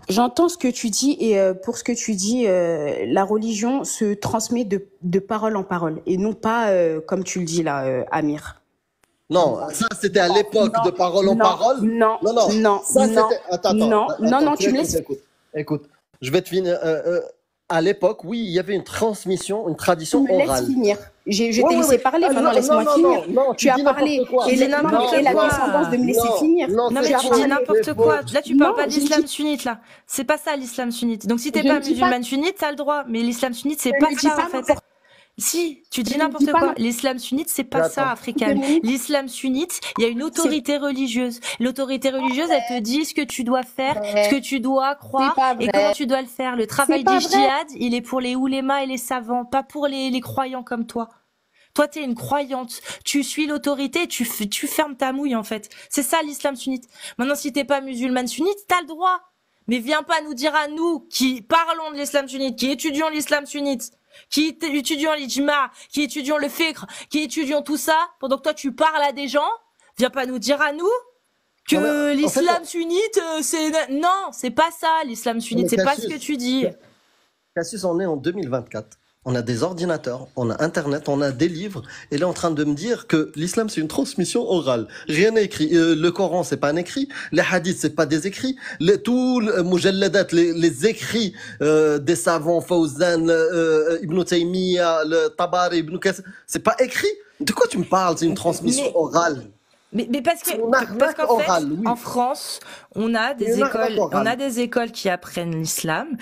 j'entends ce que tu dis et pour ce que tu dis, la religion se transmet de parole en parole et non pas comme tu le dis là, Amir. Non, ça c'était à l'époque de parole en parole. Non, Ça c'était. Attends, tu me laisses. Écoute, je vais te finir. À l'époque, oui, il y avait une transmission, une tradition Tu me laisses orale. finir. Je t'ai laissé parler, maintenant laisse-moi finir. Non, Tu as parlé et dis la n'importe descendance quoi. de me laisser finir. Non, mais Tu as tu dis parlé. n'importe quoi. Là, tu parles Non, pas de j'ai l'islam dit- sunnite, là. C'est pas ça, l'islam sunnite. Donc, si t'es Je pas ne dis musulmane sunnite, t'as le droit. Mais l'islam sunnite, c'est Je pas ne dis ça, pas en fait. n'importe- Si, tu dis Je ne n'importe dis pas quoi. n'importe- L'islam sunnite, c'est pas ça, Attends. africain. L'islam sunnite, il y a une autorité religieuse. L'autorité religieuse, elle te dit ce que tu dois faire, ce que tu dois croire C'est pas et vrai. comment tu dois le faire. Le travail pas du vrai. djihad, il est pour les oulémas et les savants, pas pour les croyants comme toi. Toi, t'es une croyante. Tu suis l'autorité, tu fermes ta mouille, en fait. C'est ça, l'islam sunnite. Maintenant, si t'es pas musulmane sunnite, t'as le droit. Mais viens pas nous dire à nous, qui parlons de l'islam sunnite, qui étudions l'islam sunnite, qui étudions l'ijma, qui étudions le fiqh, qui étudions tout ça, pendant que toi, tu parles à des gens, viens pas nous dire à nous que Non, mais, en l'islam fait, sunnite, non, c'est pas ça, l'islam sunnite, mais c'est pas ce Cassius, que tu dis. Cassius, on est en 2024. On a des ordinateurs, on a Internet, on a des livres. Et là, en train de me dire que l'islam, c'est une transmission orale. Rien n'est écrit. Le Coran, c'est pas un écrit. Les hadiths, c'est pas des écrits. Tous les mujalladat, les écrits des savants, Fawzan, Ibn Taymiyyah, le Tabari, Ibn Kassir, c'est pas écrit. De quoi tu me parles? C'est une transmission Mais- orale. Mais parce que C'est une arnaque parce qu'en fait, orale, oui. en France, on a C'est des une arnaque écoles, orale. on a des écoles qui apprennent l'islam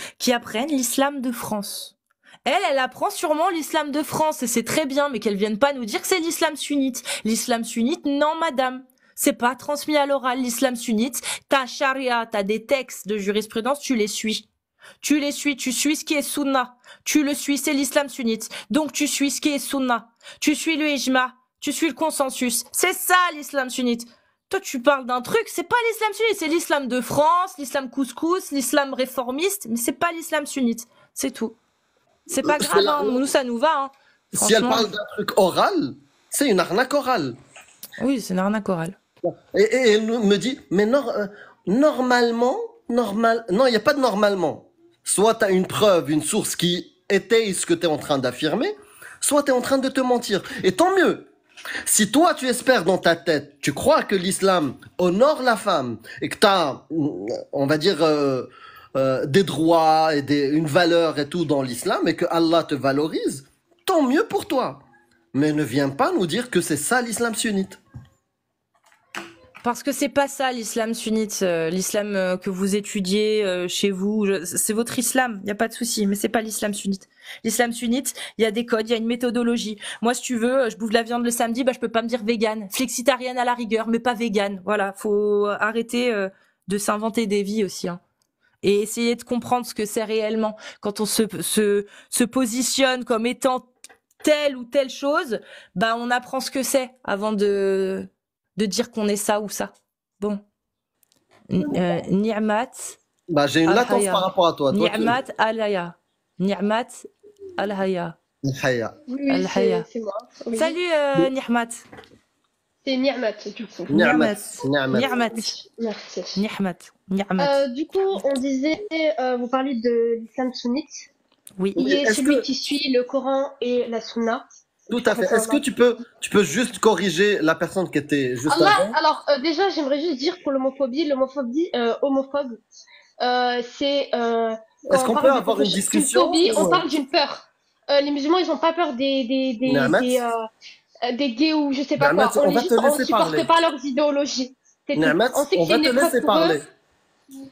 de France. Elle apprend sûrement l'islam de France et c'est très bien, mais qu'elle vienne pas nous dire que c'est l'islam sunnite. L'islam sunnite, non, madame. C'est pas transmis à l'oral, l'islam sunnite. T'as charia, t'as des textes de jurisprudence, tu les suis. Tu suis ce qui est sunna. Tu le suis, c'est l'islam sunnite. Donc tu suis ce qui est sunna. Tu suis le ijma. Tu suis le consensus. C'est ça l'islam sunnite. Toi, tu parles d'un truc, c'est pas l'islam sunnite, c'est l'islam de France, l'islam couscous, l'islam réformiste, mais c'est pas l'islam sunnite. C'est tout. C'est pas grave, hein. Nous, ça nous va, hein. Si elle Franchement. parle d'un truc oral, c'est une arnaque orale. Oui, c'est une arnaque orale. Et elle me dit, mais normalement, non, il n'y a pas de normalement. Soit tu as une preuve, une source qui étaye ce que tu es en train d'affirmer, soit tu es en train de te mentir. Et tant mieux. Si toi, tu espères dans ta tête, tu crois que l'islam honore la femme et que tu as, on va dire, des droits et une valeur et tout dans l'islam et que Allah te valorise, tant mieux pour toi. Mais ne viens pas nous dire que c'est ça l'islam sunnite. Parce que c'est pas ça l'islam sunnite, l'islam que vous étudiez chez vous, c'est votre islam, y a pas de souci, mais c'est pas l'islam sunnite. L'islam sunnite, il y a des codes, il y a une méthodologie. Moi, si tu veux, je bouffe de la viande le samedi, bah je peux pas me dire végane, flexitarienne à la rigueur, mais pas végane. Voilà, faut arrêter de s'inventer des vies aussi, hein. Et essayer de comprendre ce que c'est réellement quand on se positionne comme étant telle ou telle chose, bah on apprend ce que c'est avant de dire qu'on est ça ou ça. Bon. Ni'mat Bah, j'ai une latence al-haya. par rapport à toi. Toi, tu- Ni'mat al-haya. Ni'mat al-haya. Haya. Oui, Al-haya. c'est moi. Oui. Salut Ni'mat. C'est Ni'mat, du coup. Ni'mat. Ni'mat. Ni'mat. Oui, merci. Ni'mat. Ni'mat. Du coup, on disait, vous parliez de l'islam sunnite, Oui. qui est est-ce celui que- qui suit le Coran et la Sunna. Tout à fait. Est-ce que tu peux juste corriger la personne qui était juste Allah, avant? alors déjà, j'aimerais juste dire pour l'homophobie, homophobe, c'est Est-ce qu'on on peut parle avoir d'une une discussion phobie, on ou- parle d'une peur. Les musulmans, ils ont pas peur Ni'mat. des gays ou je sais pas Ni'mat, quoi. on On va les te juste, on laisser supporte parler. pas leurs idéologies. C'est tout. Ni'mat, On sait que on c'est va une te épreuve laisser pour parler. eux.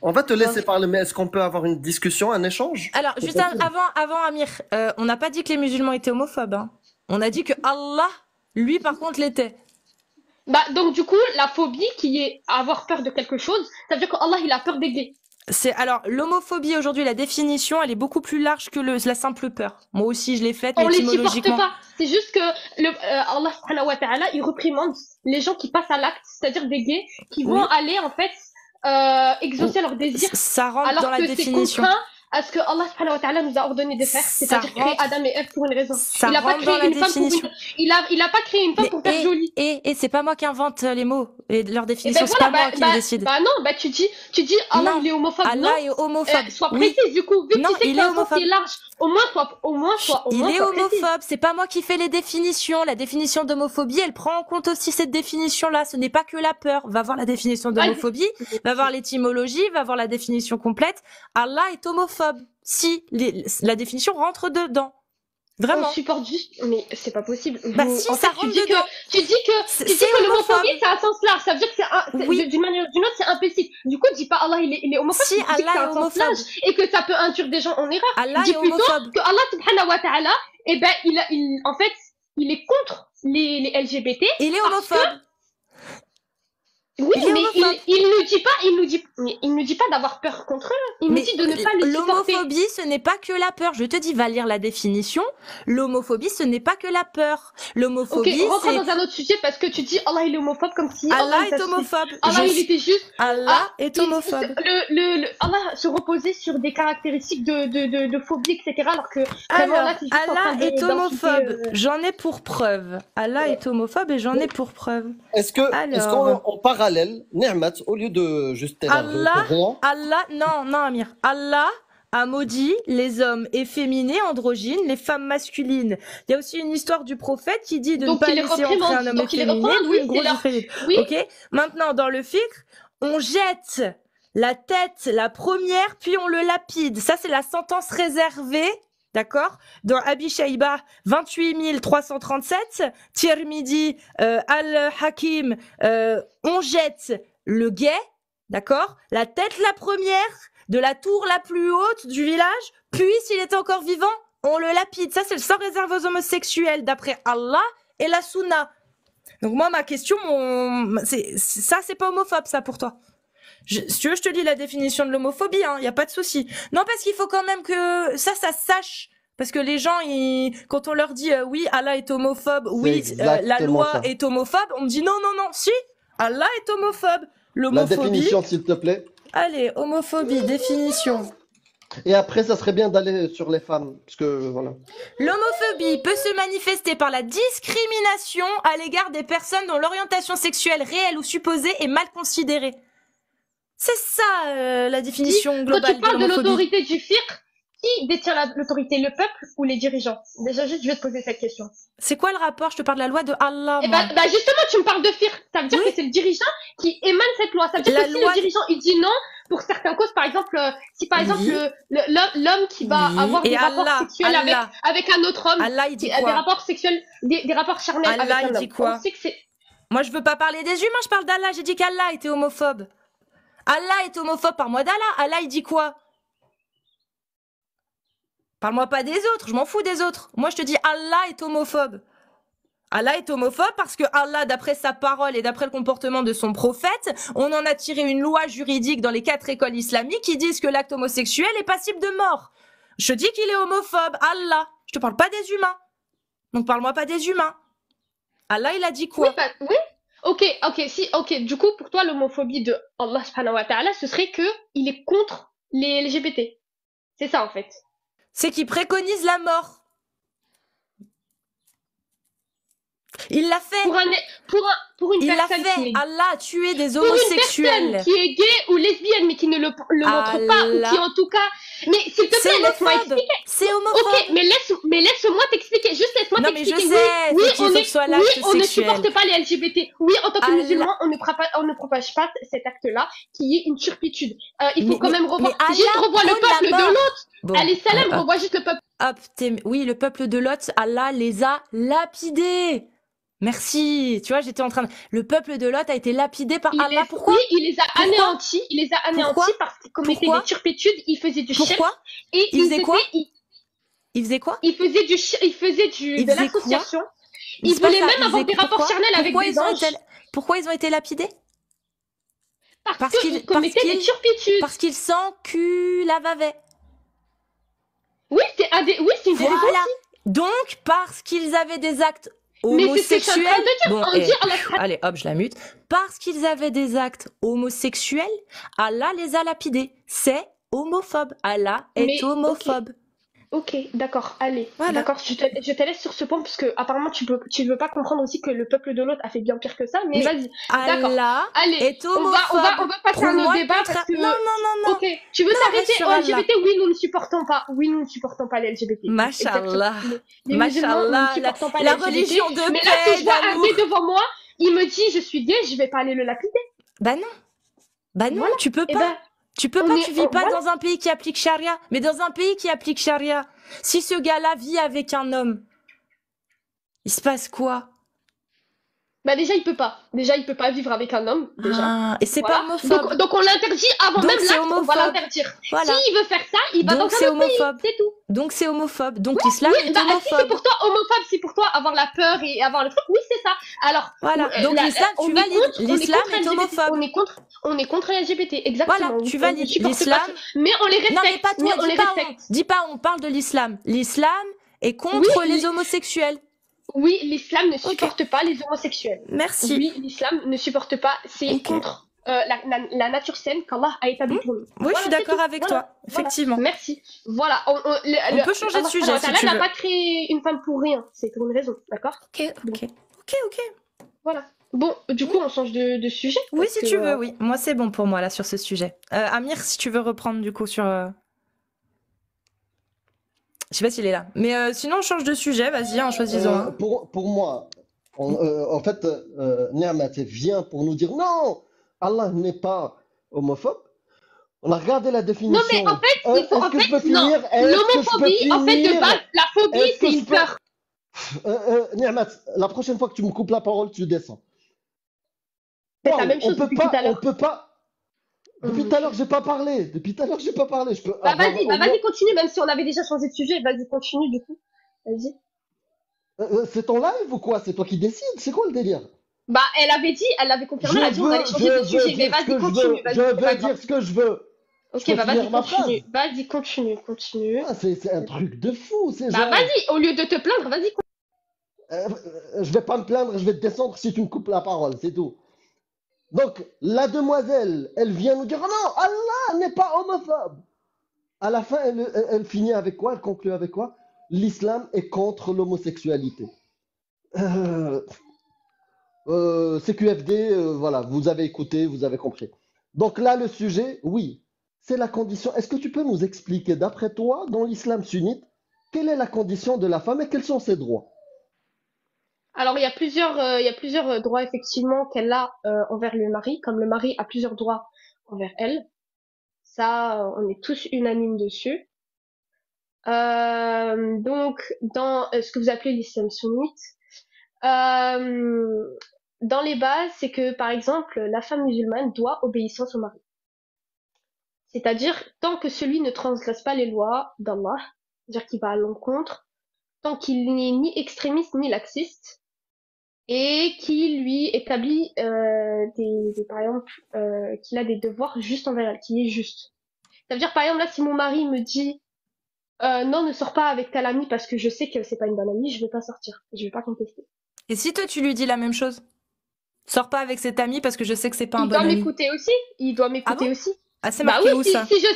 On va te laisser parler, mais est-ce qu'on peut avoir une discussion, un échange? Alors, juste avant Amir, on n'a pas dit que les musulmans étaient homophobes, hein. On a dit que Allah, lui, par contre, l'était. Bah, donc, du coup, la phobie qui est avoir peur de quelque chose, ça veut dire qu'Allah, il a peur des gays. Alors, l'homophobie aujourd'hui, la définition, elle est beaucoup plus large que la simple peur. Moi aussi, je l'ai faite, mais On les supporte étymologiquement. pas. C'est juste que Allah subhanahu wa ta'ala, il reprimande les gens qui passent à l'acte, c'est-à-dire des gays, qui vont Oui. aller, en fait, exaucer leurs désirs, Ça rentre alors dans la que c'est définition. contraint à ce que Allah subhanahu wa ta'ala nous a ordonné de faire, Ça c'est-à-dire créer rentre- Adam et Ève pour une raison. Ça Il a pas rentre dans créé la une femme pour définition. il a pas créé une femme pour faire jolie. Et c'est pas moi qui invente les mots et leur Et définition, ben c'est voilà, pas moi qui les décide. bah non, bah tu dis Allah Non, il est homophobe, non? Allah est homophobe. Sois Oui. précise du coup, vu que Non, tu sais il que t'as est un sens homophobe. qui est large, au moins sois Il est précise. homophobe, c'est pas moi qui fais les définitions. La définition d'homophobie, elle prend en compte aussi cette définition-là. Ce n'est pas que la peur. Va voir la définition d'homophobie, va voir l'étymologie, va voir la définition complète. Allah est homophobe. Si, la définition rentre dedans. Vraiment. On supporte juste, mais c'est pas possible. Bah Vous- si, en ça fait, rentre dedans. tu dis C'est que homophobe. l'homophobie, c'est un sens large. Ça veut dire que c'est Oui. d'une manière ou d'une autre, c'est implicite. Du coup, dis pas Allah, il est homophobe. Si, tu dis que Allah c'est est un sens homophobe. large et que ça peut induire des gens en erreur. Allah Dis est plutôt homophobe. que Allah, subhanahu wa ta'ala, eh ben, en fait, il est contre les LGBT. Il est parce homophobe. Oui, Il est mais homophobe. il nous dit pas d'avoir peur contre eux. Il nous Mais dit de ne pas les supporter. l'homophobie, ce n'est pas que la peur. Je te dis, va lire la définition. L'homophobie, ce n'est pas que la peur. Ok, L'homophobie, rentre c'est dans un autre sujet parce que tu dis Allah il est homophobe comme si Allah il est t'a- homophobe. Allah Je- il était juste. Allah est homophobe. Allah se reposait sur des caractéristiques de phobie, etc. Alors que vraiment, Alors, là, c'est juste en Allah train est d'insulter, homophobe. J'en ai pour preuve. Allah est homophobe et j'en ai pour preuve. Est-ce qu'en Alors. en parallèle, Ni'mat, au lieu de juste t'énerver Allah, pour rien, non, Amir. Allah a maudit les hommes efféminés, androgynes, les femmes masculines. Il y a aussi une histoire du prophète qui dit de Donc, ne pas il les laisser entrer reprimande. un homme Donc, il les efféminé reprimande, ou oui, une c'est grosse là. efféminée. Oui. Ok. Maintenant, dans le fikr, on jette la tête, la première, puis on le lapide. Ça, c'est la sentence réservée D'accord? Dans Abi Shayba, 28 337. Tirmidhi, Al-Hakim, on jette le guet, d'accord? La tête la première de la tour la plus haute du village, puis s'il est encore vivant, on le lapide. Ça, c'est le sans réserve aux homosexuels, d'après Allah et la Sunna. Donc moi, ma question, c'est pas homophobe, ça, pour toi? Si tu veux, je te lis la définition de l'homophobie, hein, y a pas de souci. Non, parce qu'il faut quand même que ça sache. Parce que les gens, quand on leur dit oui, Allah est homophobe, oui, la exactement loi ça. est homophobe, on me dit non, si, Allah est homophobe. La L'homophobie. définition, s'il te plaît. Allez, homophobie, définition. Et après, ça serait bien d'aller sur les femmes, parce que voilà. L'homophobie peut se manifester par la discrimination à l'égard des personnes dont l'orientation sexuelle réelle ou supposée est mal considérée. C'est ça la définition Quand globale tu parles de l'homophobie. l'autorité du fiqh, qui détient l'autorité, le peuple ou les dirigeants? Déjà, juste, je vais te poser cette question. C'est quoi le rapport? Je te parle de la loi de Allah, Et moi. bah, justement, tu me parles de fiqh. Ça veut dire que c'est le dirigeant qui émane cette loi. Ça veut dire La que si loi- le dirigeant, il dit non, pour certaines causes, par exemple, si par exemple, Oui. l'homme qui va Oui. avoir Et des rapports Allah, sexuels Allah. avec un autre homme, Allah, il dit des quoi? rapports sexuels, des rapports charnels Allah, avec il un dit homme. quoi? On sait que c'est, Moi, je veux pas parler des humains, je parle d'Allah. J'ai dit qu'Allah était homophobe. Allah est homophobe, parle-moi d'Allah. Allah, il dit quoi? Parle-moi pas des autres, je m'en fous des autres. Moi, je te dis Allah est homophobe. Allah est homophobe parce que Allah, d'après sa parole et d'après le comportement de son prophète, on en a tiré une loi juridique dans les 4 écoles islamiques qui disent que l'acte homosexuel est passible de mort. Je dis qu'il est homophobe, Allah. Je te parle pas des humains. Donc parle-moi pas des humains. Allah, il a dit quoi? oui, bah, oui. Ok. Du coup, pour toi, l'homophobie de Allah subhanahu wa ta'ala, ce serait que il est contre les LGBT. C'est ça, en fait. C'est qu'il préconise la mort. Il l'a fait. Pour une Il l'a personne fait. qui est Allah a tué des pour une homosexuels. personne qui est gay ou lesbienne mais qui ne le montre pas ou Allah. qui en tout cas mais s'il te C'est plaît laisse-moi homophobe. expliquer. C'est homophobe. Ok, mais laisse-moi t'expliquer. Juste laisse-moi Non, mais je t'expliquer. sais, Oui, c'est qu'il faut que ce soit l'acte on ne sexuel. supporte pas les LGBT. Oui, en tant que Allah. musulman, on ne propage pas cet acte-là qui est une turpitude. Il faut Mais- quand même revoir. mais Juste Allah revois le prône la peuple de mort. l'autre. Bon, Allez, salam, hop, revois juste le peuple. hop, oui, le peuple de Lot, Allah les a lapidés. Merci. Tu vois, j'étais en train de... Le peuple de Lot a été lapidé par Allah. Pourquoi? Oui, il les a anéantis. Il les a anéantis Pourquoi parce qu'ils commettaient Pourquoi des turpitudes. Ils faisaient du shirk. Pourquoi? Et Il faisait quoi? Ils Il faisait quoi? il faisait de Il faisait l'association. Ils C'est pas voulaient ça, même il avoir faisait- des rapports pourquoi- charnels avec pourquoi des ils ont anges. Pourquoi ils ont été lapidés? Parce qu'ils commettaient des qu'ils- turpitudes. Parce qu'ils s'enculavaient. Oui, c'est une des raisons. Voilà. Donc, parce qu'ils avaient des actes Mais c'est ce que je suis en train homosexuels. de dire. Bon, On dit Allah allez, hop, je la mute. Parce qu'ils avaient des actes homosexuels, Allah les a lapidés. C'est homophobe. Allah est Mais, homophobe. Ok, d'accord, allez. Voilà. D'accord, je te laisse sur ce point parce que apparemment tu veux pas comprendre aussi que le peuple de l'autre a fait bien pire que ça, mais vas-y. D'accord. Allah Allez, est on homophobe. va passer à nos Prouve-moi le débats contraire. parce que. Non. Ok, tu veux Non, t'arrêter reste sur au Allah. LGBT? Oui, nous ne supportons pas. Oui, nous ne supportons pas les LGBT. Mashallah. Exactement. Les musulmans, nous ne Mashallah. supportons pas La les LGBT. religion de Mais là, si paix, je vois un d'amour. gay devant moi, il me dit je suis gay, je vais pas aller le lapider. Bah non. Voilà. Tu peux Eh pas. ben, Tu peux on pas, est- tu vis pas voilà. dans un pays qui applique charia. Mais dans un pays qui applique charia, si ce gars-là vit avec un homme, il se passe quoi? Bah déjà il peut pas. Déjà il peut pas vivre avec un homme. Déjà. Ah, et c'est Voilà. pas homophobe. Donc on l'interdit avant Donc même c'est l'acte, on va homophobe. l'interdire. Voilà. S'il veut faire ça, il va Donc dans c'est un autre pays, homophobe. c'est tout. Donc c'est homophobe. Donc l'islam Oui, est bah, si c'est homophobe. pour toi homophobe, si pour toi avoir la peur et avoir le truc, oui c'est ça. Alors Voilà. Donc l'islam, on tu est valides. contre- on est L'islam contre est LGBT. homophobe. On est contre les LGBT, exactement. Voilà, tu On valides. ne supporte pas L'islam. ça. Mais on les respecte. Non mais pas toi, on les dis pas, respecte. dis pas, on parle de l'islam. L'islam est contre Oui, les homosexuels. Oui, l'islam ne supporte pas les homosexuels. Merci. Oui, l'islam ne supporte pas. C'est Ok. contre la nature saine qu'Allah a établie pour nous. Oui, je suis Voilà, c'est d'accord tout. avec Voilà. toi, effectivement. Voilà. Merci. Voilà. On peut changer de sujet, Allah si tu n'a veux. pas créé une femme pour rien. C'est pour une raison, d'accord? Ok. Voilà. Bon, du coup, on change de sujet. Oui, parce si que, tu veux, oui. Moi, c'est bon pour moi, là, sur ce sujet. Amir, si tu veux reprendre, du coup, sur... Je sais pas s'il est là. Mais sinon, on change de sujet, vas-y, en choisissant un. Pour moi, en fait, Niamat vient pour nous dire non, Allah n'est pas homophobe. On a regardé la Non, définition. mais en fait, il faut, Est-ce en que je fait, peux non. finir? Est-ce que je peux L'homophobie, en fait, de finir? base, la phobie, Est-ce c'est que je une peux... peur. Niamat, la prochaine fois que tu me coupes la parole, tu descends. C'est la Waouh, même chose depuis tout à on l'heure. peut pas. Depuis tout à l'heure, j'ai pas parlé. Depuis tout à l'heure, j'ai pas parlé. Je peux Bah avoir vas-y, au bah moins. vas-y, continue, même si on avait déjà changé de sujet. Vas-y, continue, du coup. Vas-y. C'est ton live ou quoi? C'est toi qui décides? C'est quoi le délire? Bah, elle avait confirmé, elle a dit on allait changer de je sujet. veux Mais dire ce vas-y, que je continue, veux. vas-y, Je c'est pas veux grave. dire ce que je veux. Ok, Je peux bah finir vas-y, ma continue. phrase. Vas-y, continue. Ah, c'est un truc de fou. C'est Bah genre. vas-y, au lieu de te plaindre, vas-y. Je vais pas me plaindre, je vais te descendre si tu me coupes la parole, c'est tout. Donc, la demoiselle, elle vient nous dire, oh non, Allah n'est pas homophobe. À la fin, elle finit avec quoi? Elle conclut avec quoi? L'islam est contre l'homosexualité. Euh, CQFD, voilà, vous avez écouté, vous avez compris. Donc là, le sujet, oui, c'est la condition. Est-ce que tu peux nous expliquer, d'après toi, dans l'islam sunnite, quelle est la condition de la femme et quels sont ses droits? Alors, il y a plusieurs droits, effectivement, qu'elle a envers le mari, comme le mari a plusieurs droits envers elle. Ça, on est tous unanimes dessus. Donc, dans ce que vous appelez l'islam sunnite, euh, dans les bases, c'est que, par exemple, la femme musulmane doit obéissance au mari. C'est-à-dire, tant que celui ne transgresse pas les lois d'Allah, c'est-à-dire qu'il va à l'encontre, tant qu'il n'est ni extrémiste ni laxiste, et qui lui établit par exemple, qu'il a des devoirs juste envers elle, qui est juste. Ça veut dire, par exemple, là, si mon mari me dit non, ne sors pas avec ta amie parce que je sais que c'est pas une bonne amie, je vais pas sortir, je vais pas contester. Et si toi, tu lui dis la même chose? Sors pas avec cet ami parce que je sais que c'est pas un Il bon doit ami. m'écouter aussi, il doit m'écouter bon aussi. Ah, c'est Bah marqué oui, où si, ça? si je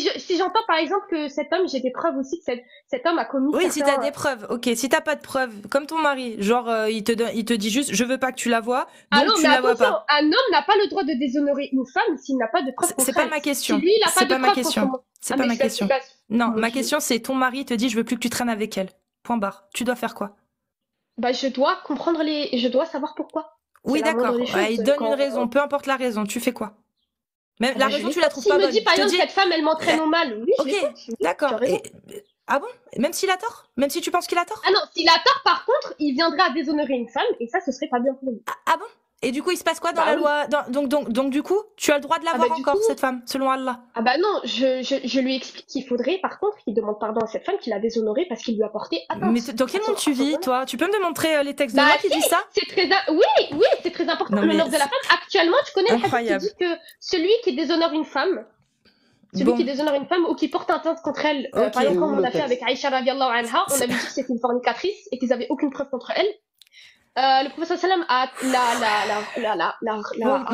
sais, si j'entends par exemple que cet homme, j'ai des preuves aussi que cet homme a commis Oui, si certains... t'as des preuves. Ok, si t'as pas de preuves, comme ton mari, genre il te dit juste, je veux pas que tu la vois, Ah donc non, tu mais la vois attention, pas. un homme n'a pas le droit de déshonorer une femme s'il n'a pas de preuves C'est contre pas elle. ma question. Si lui, il n'a pas C'est de pas ma preuves contre question. moi. C'est Ah, pas mais ma je laisse question. place. Non, Moi, ma question c'est ton mari te dit, je veux plus que tu traînes avec elle. Point barre. Tu dois faire quoi? Bah, je dois comprendre je dois savoir pourquoi. C'est Oui, la moindre d'accord. des choses. Il donne une raison, peu importe la raison. Tu fais quoi? Même Ah la bah, je raison, tu l'écoute. la trouves S'il pas me bonne. dit, par Je te exemple, dis, cette femme, elle m'entraîne au mal, oui, je ok, l'écoute. Oui, tu as d'accord. raison. Ah bon? Même s'il a tort? Même si tu penses qu'il a tort? Ah non, s'il a tort, par contre, il viendrait à déshonorer une femme, et ça, ce serait pas bien pour lui. Ah bon? Et du coup, il se passe quoi dans Bah la oui. loi? Donc, du coup, tu as le droit de la Ah voir bah, du encore, coup, cette femme, selon Allah. ah bah non, je lui explique qu'il faudrait, par contre, qu'il demande pardon à cette femme qu'il a déshonorée parce qu'il lui a porté Mais atteinte. dans quel monde tu vis, toi? Tu peux me montrer les textes de Bah loi qui si, disent ça? c'est très, oui, c'est très important. Non, mais L'honneur de la femme. Actuellement, tu connais le hadith incroyable. qui dit que celui qui déshonore une femme, Bon, qui déshonore une femme ou qui porte atteinte contre elle, ok. par exemple, Et où comme on le a fait texte? avec Aïcha radiallahu anha, on avait dit que c'était une fornicatrice et qu'ils avaient aucune preuve contre elle. Le professeur sallam a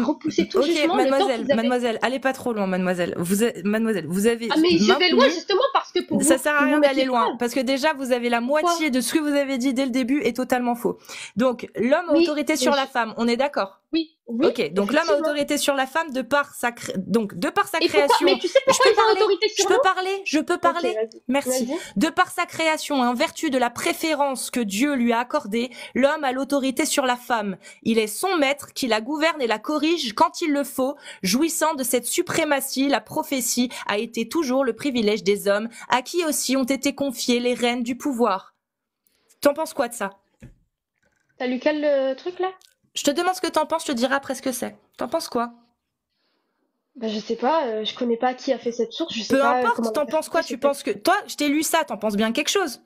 repoussé tout Ok, jugement le temps mademoiselle, qu'ils avaient. mademoiselle, allez pas trop loin, mademoiselle. Mademoiselle, vous avez Ah mais je vais loin maintenu. justement parce que pour Ça vous, sert à pour rien vous mettre d'aller les loin, preuves. parce que déjà vous avez la Quoi? moitié de ce que vous avez dit dès le début est totalement faux. Donc l'homme a Oui, autorité mais sur la femme, on est d'accord? oui, Ok, donc l'homme a effectivement. autorité sur la femme de par sa Et pourquoi? création. Mais tu sais pourquoi Je ils peux ont parler? autorité Je sur peux nous? parler? Je peux Ok, parler? vas-y. Merci. Vas-y. De par sa création et en vertu de la préférence que Dieu lui a accordée, l'homme a l'autorité sur la femme. Il est son maître qui la gouverne et la corrige quand il le faut. Jouissant de cette suprématie, la prophétie a été toujours le privilège des hommes, à qui aussi ont été confiées les rênes du pouvoir. T'en penses quoi de ça? T'as lu quel truc là? Je te demande ce que t'en penses, je te dirai après ce que c'est. T'en penses quoi? Bah je sais pas, je connais pas qui a fait cette source, je sais Peu pas comment importe, on t'en a fait penses quoi? ce Tu texte. penses que... Toi, je t'ai lu ça, t'en penses bien quelque chose?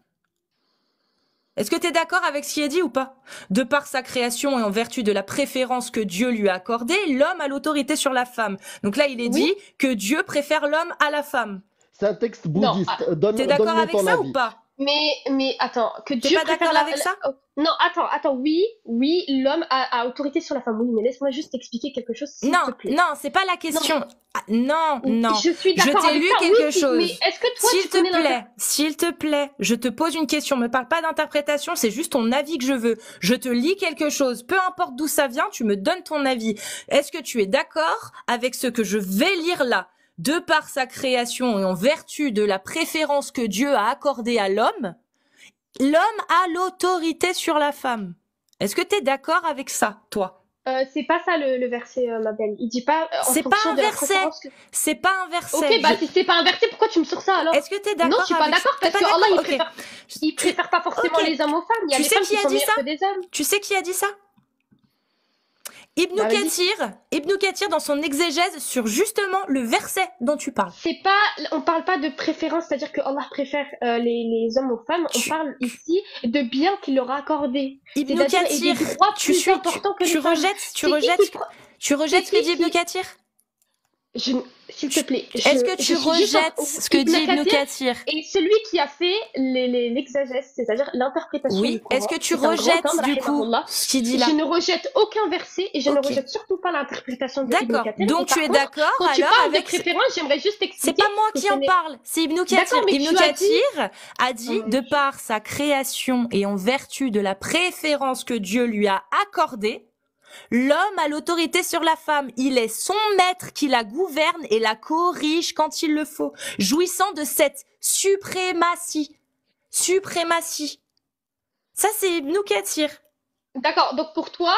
Est-ce que tu es d'accord avec ce qui est dit ou pas? De par sa création et en vertu de la préférence que Dieu lui a accordée, l'homme a l'autorité sur la femme. Donc là, il est Oui. dit que Dieu préfère l'homme à la femme. C'est un texte Non, bouddhiste. ah, T'es d'accord Donne-nous avec ton ça ou avis. pas? mais attends, que T'es Dieu pas préfère d'accord avec ça? oh, non, attends, oui, l'homme a autorité sur la femme, oui, mais laisse-moi juste expliquer quelque chose, s'il Non, te plaît. non, c'est pas la question. Ah, non, non. Je suis Je d'accord t'ai avec lu ça, quelque oui, chose. mais est-ce que toi, S'il tu te connais plaît, s'il te plaît, je te pose une question. Me parle pas d'interprétation, c'est juste ton avis que je veux. Je te lis quelque chose, peu importe d'où ça vient, tu me donnes ton avis. Est-ce que tu es d'accord avec ce que je vais lire là? De par sa création et en vertu de la préférence que Dieu a accordée à l'homme, l'homme a l'autorité sur la femme. Est-ce que tu es d'accord avec ça, toi? C'est pas ça le verset, ma belle. Il dit pas en C'est pas fonction un de la verset. préférence que... C'est pas un verset. Ok, bah si c'est pas un verset, pourquoi tu me sors ça alors? Est-ce que t'es Non, d'accord je suis pas avec d'accord T'es parce pas que Allah, d'accord Ok. il préfère pas forcément Ok. les hommes aux femmes. Il y a Tu les sais femmes qui qui a sont dit meilleures ça que des hommes. Tu sais qui a dit ça? Ibn Bah, vas-y. Kathir dans son exégèse sur justement le verset dont tu parles. C'est pas, on parle pas de préférence, c'est-à-dire que Allah préfère les hommes aux femmes. On Tu- parle ici de biens qu'il leur a accordés. Ibn C'est-à-dire et Kathir, des droits plus importants que tu les femmes. rejettes, C'est qui tu rejettes ce que c'est dit qui Ibn Kathir? S'il te plaît. Est-ce que je tu suis juste rejettes ce que dit Ibn Kathir Kathir? et celui qui a fait l'exagèse, c'est-à-dire l'interprétation Oui. du Coran. Est-ce que tu C'est un grand rejettes homme, du coup rahimahullah. ce qu'il dit là? Je ne rejette aucun verset et je ne Ok. rejette surtout pas l'interprétation de Ibn D'accord. Kathir. Donc Et par tu es contre, d'accord quand tu alors parles avec de préférence, j'aimerais juste C'est expliquer pas moi que qui ce en n'est- parle, c'est Ibn Kathir. D'accord, mais Ibn tu as dit- Kathir a dit, de par sa création et en vertu de la préférence que Dieu lui a accordée, l'homme a l'autorité sur la femme. Il est son maître qui la gouverne et la corrige quand il le faut, jouissant de cette suprématie. Suprématie. Ça, c'est Ibn Kathir. D'accord, donc pour toi,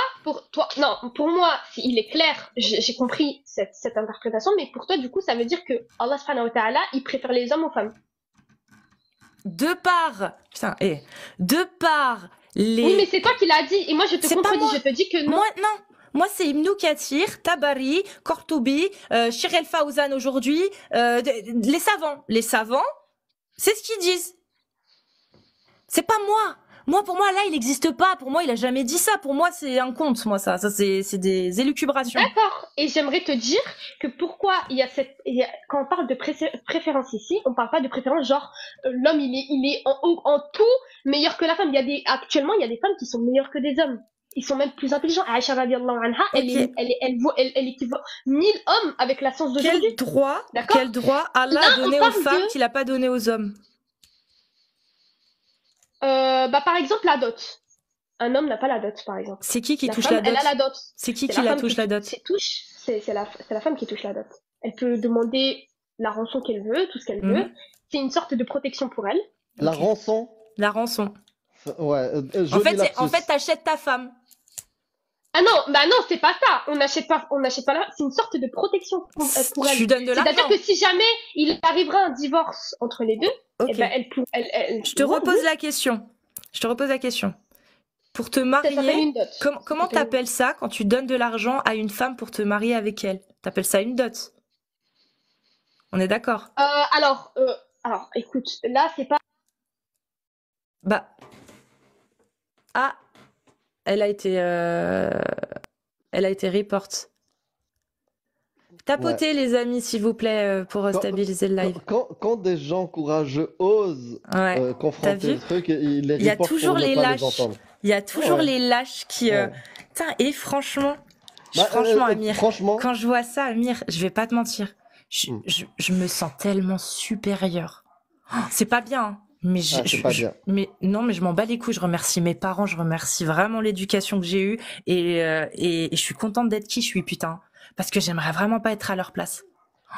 non, pour moi, il est clair, j'ai compris cette interprétation, mais pour toi, du coup, ça veut dire que Allah subhanahu wa ta'ala, il préfère les hommes aux femmes. De par, putain, de par les... Oui, mais c'est toi qui l'as dit, et moi je te C'est pas contredis, moi. je te dis que non. Moi, c'est Ibn Kathir, Tabari, Kortoubi, Shir El Fawzan aujourd'hui, les savants, c'est ce qu'ils disent. C'est pas moi. Moi, pour moi, là, il n'existe pas. Pour moi, il a jamais dit ça. Pour moi, c'est un conte, moi, ça. Ça, c'est des élucubrations. D'accord, et j'aimerais te dire que pourquoi quand on parle de préférence ici, on parle pas de préférence genre l'homme il est en tout meilleur que la femme. Actuellement, il y a des femmes qui sont meilleures que des hommes. Ils sont même plus intelligents. Aïcha radiallahu anha, Ok. elle équivaut 1000 hommes avec la science d'aujourd'hui. Quel droit Allah Là, a on donné aux parle femmes de- qu'il a pas donné aux hommes? Par exemple, la dot. Un homme n'a pas la dot, par exemple. C'est qui La touche femme, la dot? elle a la dot. C'est qui C'est la femme touche la dot? C'est la femme qui touche la dot. Elle peut demander la rançon qu'elle veut, tout ce qu'elle Mhm. veut. C'est une sorte de protection pour elle. La Ok. rançon. La rançon. Ouais, En joli fait, lapsus. t'achètes ta femme. Ah non, bah non, c'est pas ça. On n'achète pas là. C'est une sorte de protection pour Tu elle. lui donnes de l'argent. C'est-à-dire que si jamais il arrivera un divorce entre les deux, Ok. eh ben Je te repose la question. Pour te Ça marier, s'appelle une dot. comment s'appelle- t'appelles ça quand tu donnes de l'argent à une femme pour te marier avec elle? T'appelles ça une dot. On est d'accord? Alors, écoute, là c'est pas. Bah. Ah, elle a été report. Tapotez les amis, s'il vous plaît, pour Quand- stabiliser le live. Quand des gens courageux osent Ouais. euh, T'as confronter vu le truc, ils les Il y a reportent toujours pour ne les pas lâches. entendre. Il y a toujours Ouais. les lâches qui. Ouais. Putain, et franchement, Bah, Amir, franchement, quand je vois ça, Amir, je vais pas te mentir, je me sens tellement supérieure. Oh, c'est pas bien, hein, mais c'est pas bien. mais non, mais je m'en bats les couilles. Je remercie mes parents, je remercie vraiment l'éducation que j'ai eue, et je suis contente d'être qui je suis, putain, parce que j'aimerais vraiment pas être à leur place.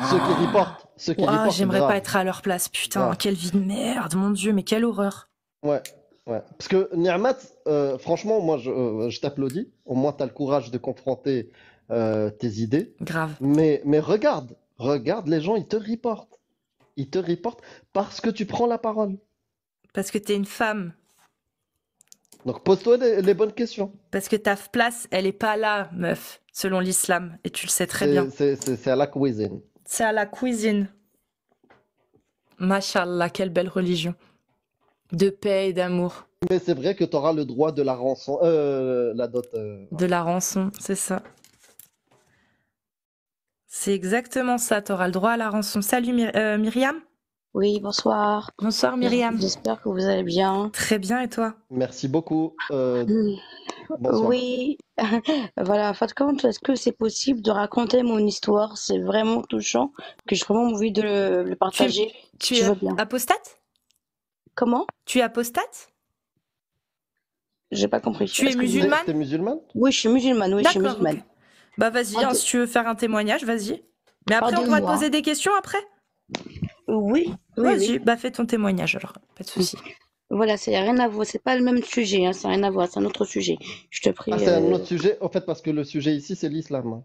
ceux qui reportent, J'aimerais grave. pas être à leur place, putain, Ouais. quelle vie de merde, mon Dieu, mais quelle horreur. Ouais, ouais. Parce que Niamat, franchement, moi, je t'applaudis. Au moins, tu as le courage de confronter tes idées. Grave. Mais regarde, les gens, ils te reportent. Ils te reportent parce que tu prends la parole. Parce que t'es une femme. Donc, pose-toi les bonnes questions. Parce que ta place, elle est pas là, meuf, selon l'islam. Et tu le sais très bien. C'est à la cuisine. C'est à la cuisine. Mashallah, quelle belle religion. De paix et d'amour. Mais c'est vrai que tu auras le droit de la rançon, la dot. De la rançon, c'est ça. C'est exactement ça, t'auras le droit à la rançon. Salut Myriam. Oui, bonsoir. Bonsoir Myriam. J'espère que vous allez bien. Très bien, et toi? Merci beaucoup. Mm. Bonsoir. Oui, voilà, Fatkant, est-ce que c'est possible de raconter mon histoire? C'est vraiment touchant, que j'ai vraiment envie de le partager. Tu Je es veux bien. apostate? Comment? Tu es apostate? J'ai pas compris. Tu es Est-ce que vous- musulmane? T'es musulmane? Oui, je suis musulmane, oui, je suis D'accord, musulmane. ok. Bah vas-y, hein, si tu veux faire un témoignage, vas-y. Mais après, on doit te Pardonne-moi. poser des questions après? Oui, oui, Vas-y, oui. bah fais ton témoignage alors, pas de souci. Voilà, c'est rien à voir, c'est pas le même sujet, hein, ça n'a rien à voir, c'est un autre sujet. Je te prie. Ah, c'est un autre sujet, en fait, parce que le sujet ici, c'est l'islam, hein.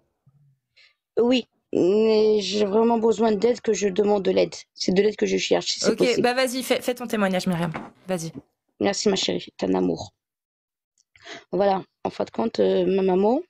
Oui, mais j'ai vraiment besoin d'aide, que je demande de l'aide. C'est de l'aide que je cherche, si c'est Ok, possible. bah vas-y, fais ton témoignage, Myriam. Vas-y. Merci ma chérie, t'es un amour. Voilà, en fin de compte, ma maman,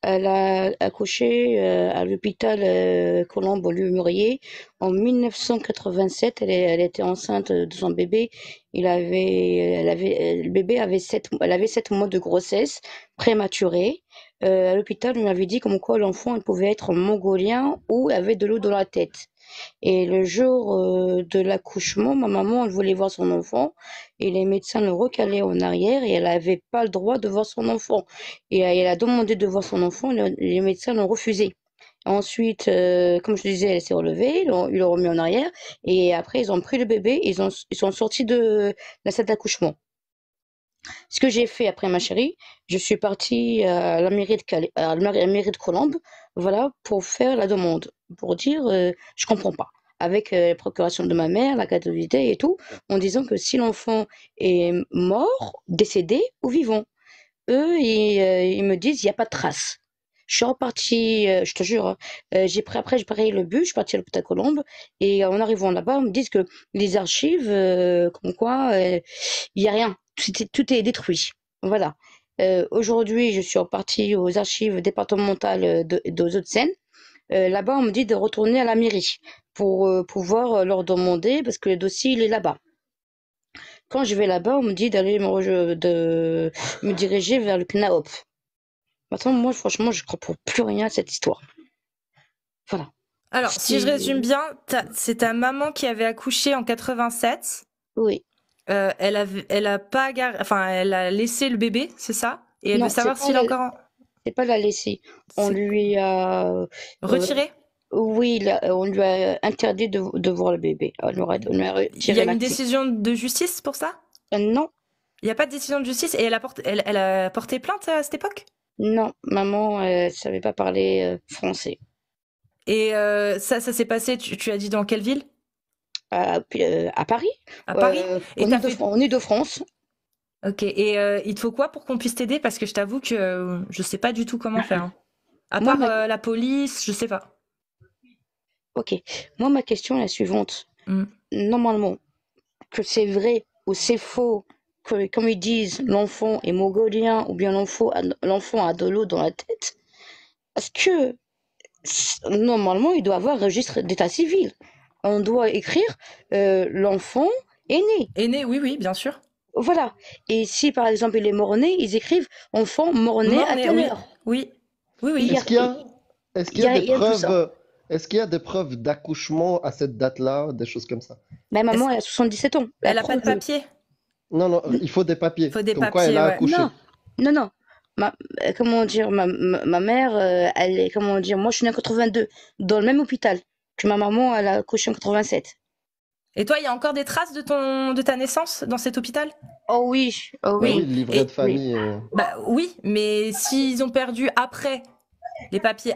elle a accouché à l'hôpital Colombe-Murier en 1987. Elle était enceinte de son bébé. Le bébé avait elle avait 7 mois de grossesse prématurée. À l'hôpital, on m'avait dit comme quoi l'enfant il pouvait être mongolien ou avait de l'eau dans la tête. Et le jour de l'accouchement, ma maman, elle voulait voir son enfant et les médecins le recalaient en arrière et elle n'avait pas le droit de voir son enfant. Et elle a demandé de voir son enfant, les médecins l'ont refusé. Ensuite, comme je disais, elle s'est relevée, ils l'ont remis en arrière et après ils ont pris le bébé, ils sont sortis de la salle d'accouchement. Ce que j'ai fait après, ma chérie, je suis partie à la mairie la mairie de Colombes, voilà, pour faire la demande, pour dire je comprends pas. Avec la procuration de ma mère, la carte d'identité et tout, en disant que si l'enfant est mort, décédé ou vivant, eux, ils me disent il n'y a pas de trace. Je suis repartie, je te jure, hein, j'ai pris le bus, je suis partie à l'hôpital Colombes, et en arrivant là-bas, on me dit que les archives, comme quoi, il n'y a rien, tout est détruit. Voilà. Aujourd'hui, je suis repartie aux archives départementales de Hauts-de-Seine. Là-bas, on me dit de retourner à la mairie pour pouvoir leur demander, parce que le dossier, il est là-bas. Quand je vais là-bas, on me dit de me diriger vers le CNAOP. Maintenant, moi, franchement, je ne comprends plus rien à cette histoire. Voilà. Alors, si je résume bien, c'est ta maman qui avait accouché en 87. Oui. Elle a laissé le bébé, c'est ça? Et elle Non, veut savoir c'est s'il pas est encore. C'est pas la laisser. On C'est lui a... retiré? Oui, on lui a interdit de voir le bébé. On lui a Il y retiré a une l'accès. décision de justice pour ça? Non, Il n'y a pas de décision de justice et elle a porté plainte à cette époque? non, maman, elle savait pas parler français. Et ça s'est passé, tu as dit dans quelle ville? À Paris, À Paris? Et t'as fait... en Ile-de-France. Ok, et il te faut quoi pour qu'on puisse t'aider? Parce que je t'avoue que je sais pas du tout comment faire, hein. À Moi, part la police, je sais pas. Ok. Moi, ma question est la suivante. Mm. Normalement, que c'est vrai ou c'est faux, que comme ils disent, l'enfant est mongolien ou bien l'enfant a de l'eau dans la tête, parce que normalement, il doit avoir un registre d'état civil. On doit écrire l'enfant est né. Est né, oui, bien sûr. Voilà. Et si par exemple il est mort-né, ils écrivent enfant mort-né à telle oui. heure. Oui. Est-ce qu'il y a des tout ça. preuves, est-ce qu'il y a des preuves d'accouchement à cette date-là, des choses comme ça? Ma maman, elle a 77 ans. Elle a pas de papier? Non, il faut des papiers. Faut des Comme quoi papiers, elle a ouais. accouché. Non. Comment dire, ma mère, elle est, comment dire, moi je suis née en 82, dans le même hôpital que ma maman, elle a accouché en 87. Et toi, il y a encore des traces de ta naissance dans cet hôpital? Oh oui, oh Bah oui. oui, le livret de famille. Bah oui, mais s'ils ont perdu après les papiers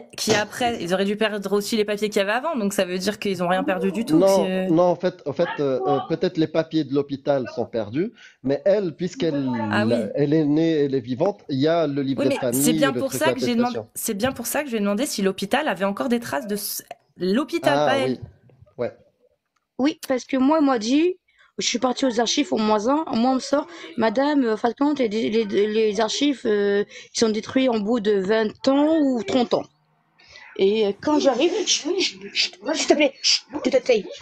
ils auraient dû perdre aussi les papiers qu'il y avait avant, donc ça veut dire qu'ils ont rien perdu du tout. Non, en fait, peut-être les papiers de l'hôpital sont perdus, mais elle, puisqu'elle elle est née, elle est vivante, il y a le livret Oui, de mais famille, c'est bien le pour truc ça que j'ai demandé. d'attestation. C'est bien pour ça que je lui ai demandé si l'hôpital avait encore des traces de l'hôpital, pas elle. Oui, ouais. Oui, parce que moi, on m'a dit, je suis partie aux archives au moins un, moi on me sort, madame, en fin de compte, les archives, ils sont détruits en bout de 20 ans ou 30 ans. Et quand j'arrive, s'il te plaît,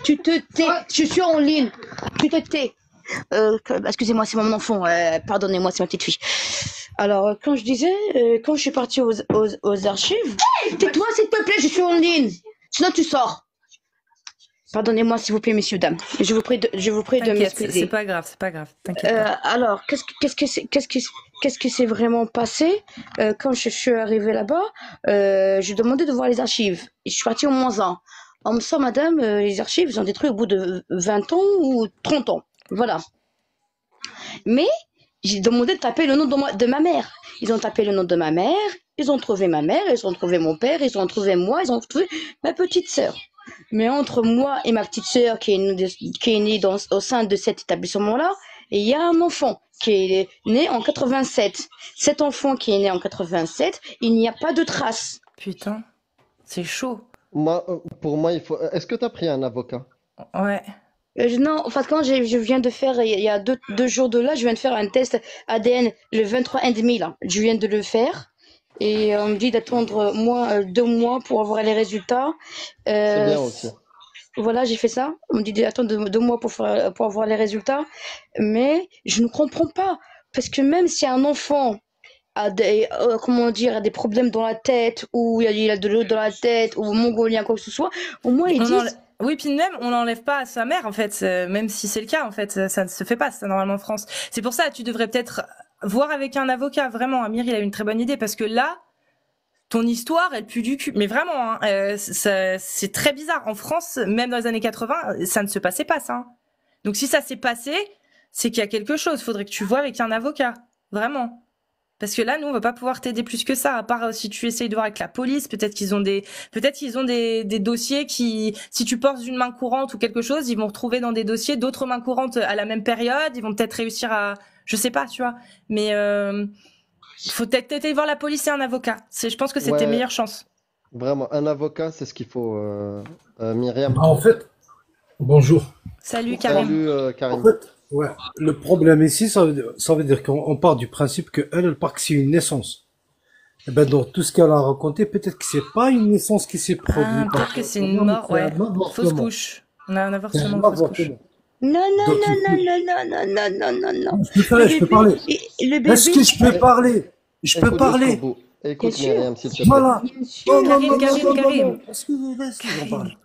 tu te tais, je suis en ligne, tu te tais. Excusez-moi, c'est mon enfant, pardonnez-moi, c'est ma petite fille. Alors, quand je disais, quand je suis partie aux archives, tais-toi s'il te plaît, je suis en ligne, sinon tu sors. Pardonnez-moi, s'il vous plaît, messieurs, dames. Je vous prie de m'excuser. C'est pas grave, t'inquiète pas. Alors, qu'est-ce qui s'est vraiment passé quand je suis arrivée là-bas? J'ai demandé de voir les archives. Je suis partie au moins un. On me sort, madame, les archives, ils ont détruit au bout de 20 ans ou 30 ans. Voilà. Mais j'ai demandé de taper le nom de ma mère. Ils ont tapé le nom de ma mère, ils ont trouvé ma mère, ils ont trouvé mon père, ils ont trouvé moi, ils ont trouvé ma petite sœur. Mais entre moi et ma petite sœur qui est née au sein de cet établissement-là, et il y a un enfant qui est né en 87. Cet enfant qui est né en 87, il n'y a pas de traces. Putain, c'est chaud. Moi, pour moi, il faut. Est-ce que tu as pris un avocat? Ouais. Non, en fait, quand je viens de faire, il y a deux jours de là, je viens de faire un test ADN le 23,5 là. Je viens de le faire. Et on me dit d'attendre 2 mois pour avoir les résultats. C'est Euh, bien aussi. voilà, j'ai fait ça. On me dit d'attendre 2 mois pour avoir les résultats. Mais je ne comprends pas. Parce que même si un enfant a des problèmes dans la tête, ou il a de l'eau dans la tête, ou mongolien, quoi que ce soit, au moins ils disent. Oui, puis même, on l'enlève pas à sa mère, en fait, même si c'est le cas, en fait, ça ne se fait pas, ça, normalement, en France. C'est pour ça, tu devrais peut-être voir avec un avocat, vraiment. Amir, il a une très bonne idée, parce que là, ton histoire, elle pue du cul. Mais vraiment, hein, c'est très bizarre. En France, même dans les années 80, ça ne se passait pas, ça. Hein. Donc, si ça s'est passé, c'est qu'il y a quelque chose. Faudrait que tu vois avec un avocat. Vraiment. Parce que là, nous, on va pas pouvoir t'aider plus que ça, à part si tu essayes de voir avec la police. Peut-être qu'ils ont des dossiers qui, si tu portes une main courante ou quelque chose, ils vont retrouver dans des dossiers d'autres mains courantes à la même période. Ils vont peut-être réussir à, je sais pas, tu vois. Mais faut peut-être aller voir la police et un avocat. Je pense que c'est tes meilleures chances. Vraiment, un avocat, c'est ce qu'il faut, Myriam. En fait, bonjour. Salut Karim. Salut Karim. En fait, ouais, le problème ici, ça veut dire qu'on part du principe que elle part que c'est une naissance. Et ben, dans tout ce qu'elle a raconté, peut-être que c'est pas une naissance qui s'est produite. Peut-être que c'est une mort, ouais. Fausse couche. On a un avortement, fausse couche. Non. Je peux parler. Est-ce que je peux parler? Je peux parler. Écoute, Myriam, s'il te plaît. Voilà. Karim.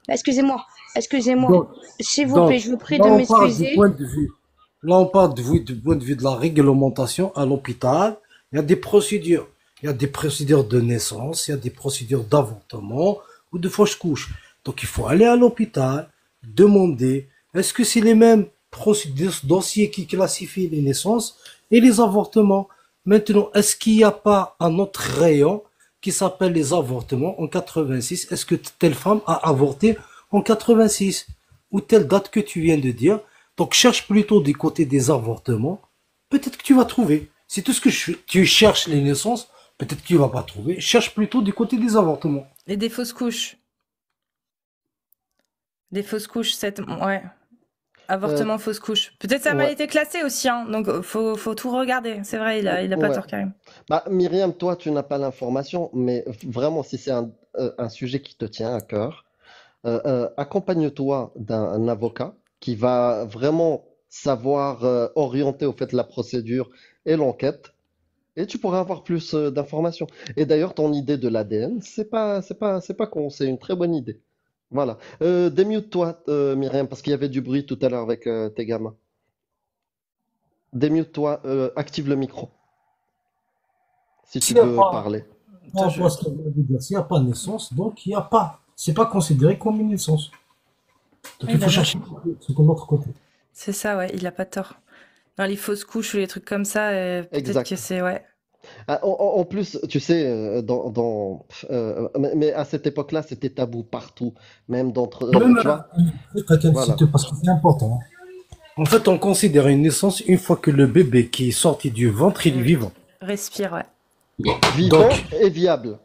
Excusez-moi. Donc, S'il vous plaît, je vous prie de m'excuser. Là, on parle du point de vue de la réglementation à l'hôpital. Il y a des procédures. Il y a des procédures de naissance, il y a des procédures d'avortement ou de fausse couche. Donc, il faut aller à l'hôpital, demander, est-ce que c'est les mêmes procédures, dossiers qui classifient les naissances et les avortements? Maintenant, est-ce qu'il n'y a pas un autre rayon qui s'appelle les avortements en 86? Est-ce que telle femme a avorté en 86? Ou telle date que tu viens de dire? Donc, cherche plutôt du côté des avortements. Peut-être que tu vas trouver. Si tout ce que tu cherches les naissances, peut-être que tu vas pas trouver. Cherche plutôt du côté des avortements. Et des fausses couches. Des fausses couches, ouais. Avortement, fausse couche. Peut-être ça a mal été classé aussi, hein. Donc faut tout regarder. C'est vrai, il a pas tort, Karim. Bah, Myriam, toi, tu n'as pas l'information, mais vraiment, si c'est un sujet qui te tient à cœur, accompagne-toi d'un avocat qui va vraiment savoir orienter au fait la procédure et l'enquête, et tu pourras avoir plus d'informations. Et d'ailleurs, ton idée de l'ADN, c'est pas con, c'est une très bonne idée. Voilà. Démute-toi, Myriam, parce qu'il y avait du bruit tout à l'heure avec tes gamins. Démute-toi, active le micro. Si tu veux parler. S'il n'y a pas de naissance, donc il n'y a pas. C'est pas considéré comme une naissance. Donc il faut chercher de l'autre côté. C'est ça, ouais, il a pas tort. Dans les fausses couches ou les trucs comme ça, peut-être que c'est, ouais. En plus, tu sais, mais à cette époque-là, c'était tabou partout, même d'entre tu vois. Voilà. Parce que c'est important. En fait, on considère une naissance une fois que le bébé qui est sorti du ventre, il est vivant. Respire, ouais. Vivant et viable.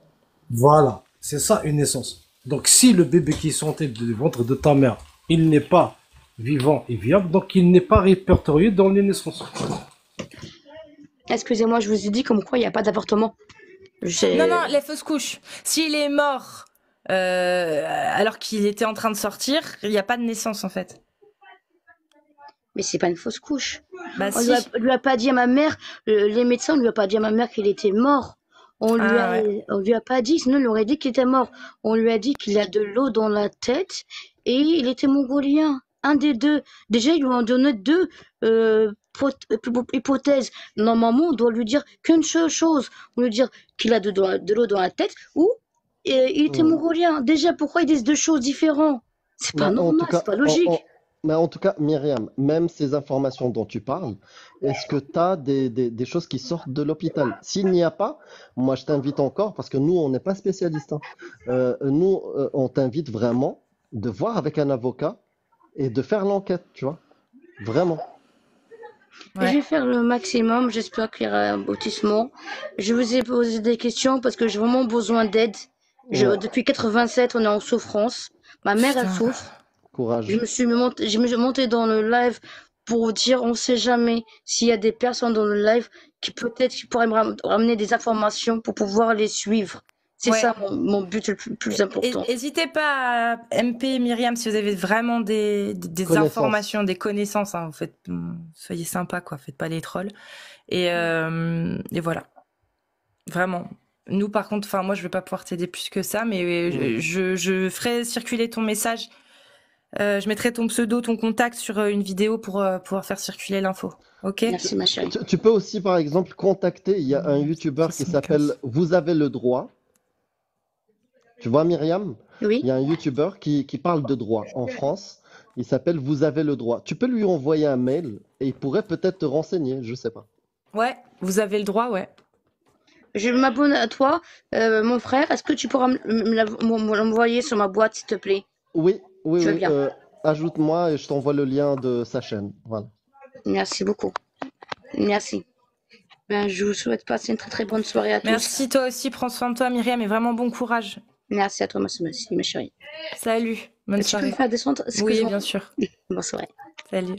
Voilà, c'est ça une naissance. Donc, si le bébé qui est sorti du ventre de ta mère, il n'est pas vivant et viable, donc il n'est pas répertorié dans les naissances. Excusez-moi, je vous ai dit comme quoi il n'y a pas d'avortement. Non, les fausses couches. S'il est mort alors qu'il était en train de sortir, il n'y a pas de naissance en fait. Mais c'est pas une fausse couche. Bah, on lui a pas dit à ma mère, les médecins ne lui ont pas dit à ma mère qu'il était mort. On lui a pas dit, sinon il aurait dit qu'il était mort. On lui a dit qu'il a de l'eau dans la tête et il était mongolien. Un des deux. Déjà, ils lui ont donné deux hypothèses. Normalement, on doit lui dire qu'une seule chose. On lui dire qu'il a de l'eau dans la tête ou il était mongolien. Déjà, pourquoi ils disent deux choses différentes? C'est pas normal, c'est pas logique. Mais en tout cas, Myriam, même ces informations dont tu parles, est-ce que tu as des choses qui sortent de l'hôpital? S'il n'y a pas, moi je t'invite encore, parce que nous, on n'est pas spécialistes. Nous, on t'invite vraiment de voir avec un avocat et de faire l'enquête, tu vois. Vraiment. Je Ouais. vais faire le maximum, j'espère qu'il y aura un aboutissement. Je vous ai posé des questions parce que j'ai vraiment besoin d'aide. Ouais. Depuis 87, on est en souffrance. Ma mère, elle Putain. souffre. Je Courage. me suis montée dans le live pour dire, on sait jamais s'il y a des personnes dans le live qui peut-être qui pourraient me ramener des informations pour pouvoir les suivre. C'est Ouais. ça mon but le plus important. N'hésitez pas à MP Myriam si vous avez vraiment des Connaissances. informations, des connaissances. Hein, soyez sympa, quoi. Faites pas les trolls. Et voilà. Vraiment. Nous, par contre, moi, je vais pas pouvoir t'aider plus que ça, mais je ferai circuler ton message. Je mettrai ton pseudo, ton contact sur une vidéo pour pouvoir faire circuler l'info. Ok? Merci ma chérie. Tu peux aussi, par exemple, contacter, il y a un YouTuber qui 75. s'appelle Vous avez le droit. Tu vois, Myriam? Oui. Il y a un YouTuber qui parle de droit en France. Il s'appelle Vous avez le droit. Tu peux lui envoyer un mail et il pourrait peut-être te renseigner, je sais pas. Ouais, vous avez le droit, ouais. Je m'abonne à toi, mon frère. Est-ce que tu pourras me l'envoyer sur ma boîte, s'il te plaît? Oui, oui, Je veux oui. bien. Ajoute-moi et je t'envoie le lien de sa chaîne. Voilà. Merci beaucoup. Merci. Ben, je vous souhaite passer une très très bonne soirée à tous. Merci, toi aussi. Prends soin de toi, Myriam, et vraiment bon courage. Merci à toi, ma chérie. Salut. Bonne Tu peux soirée. me faire descendre? Oui, bien sûr. Bonne soirée. Salut.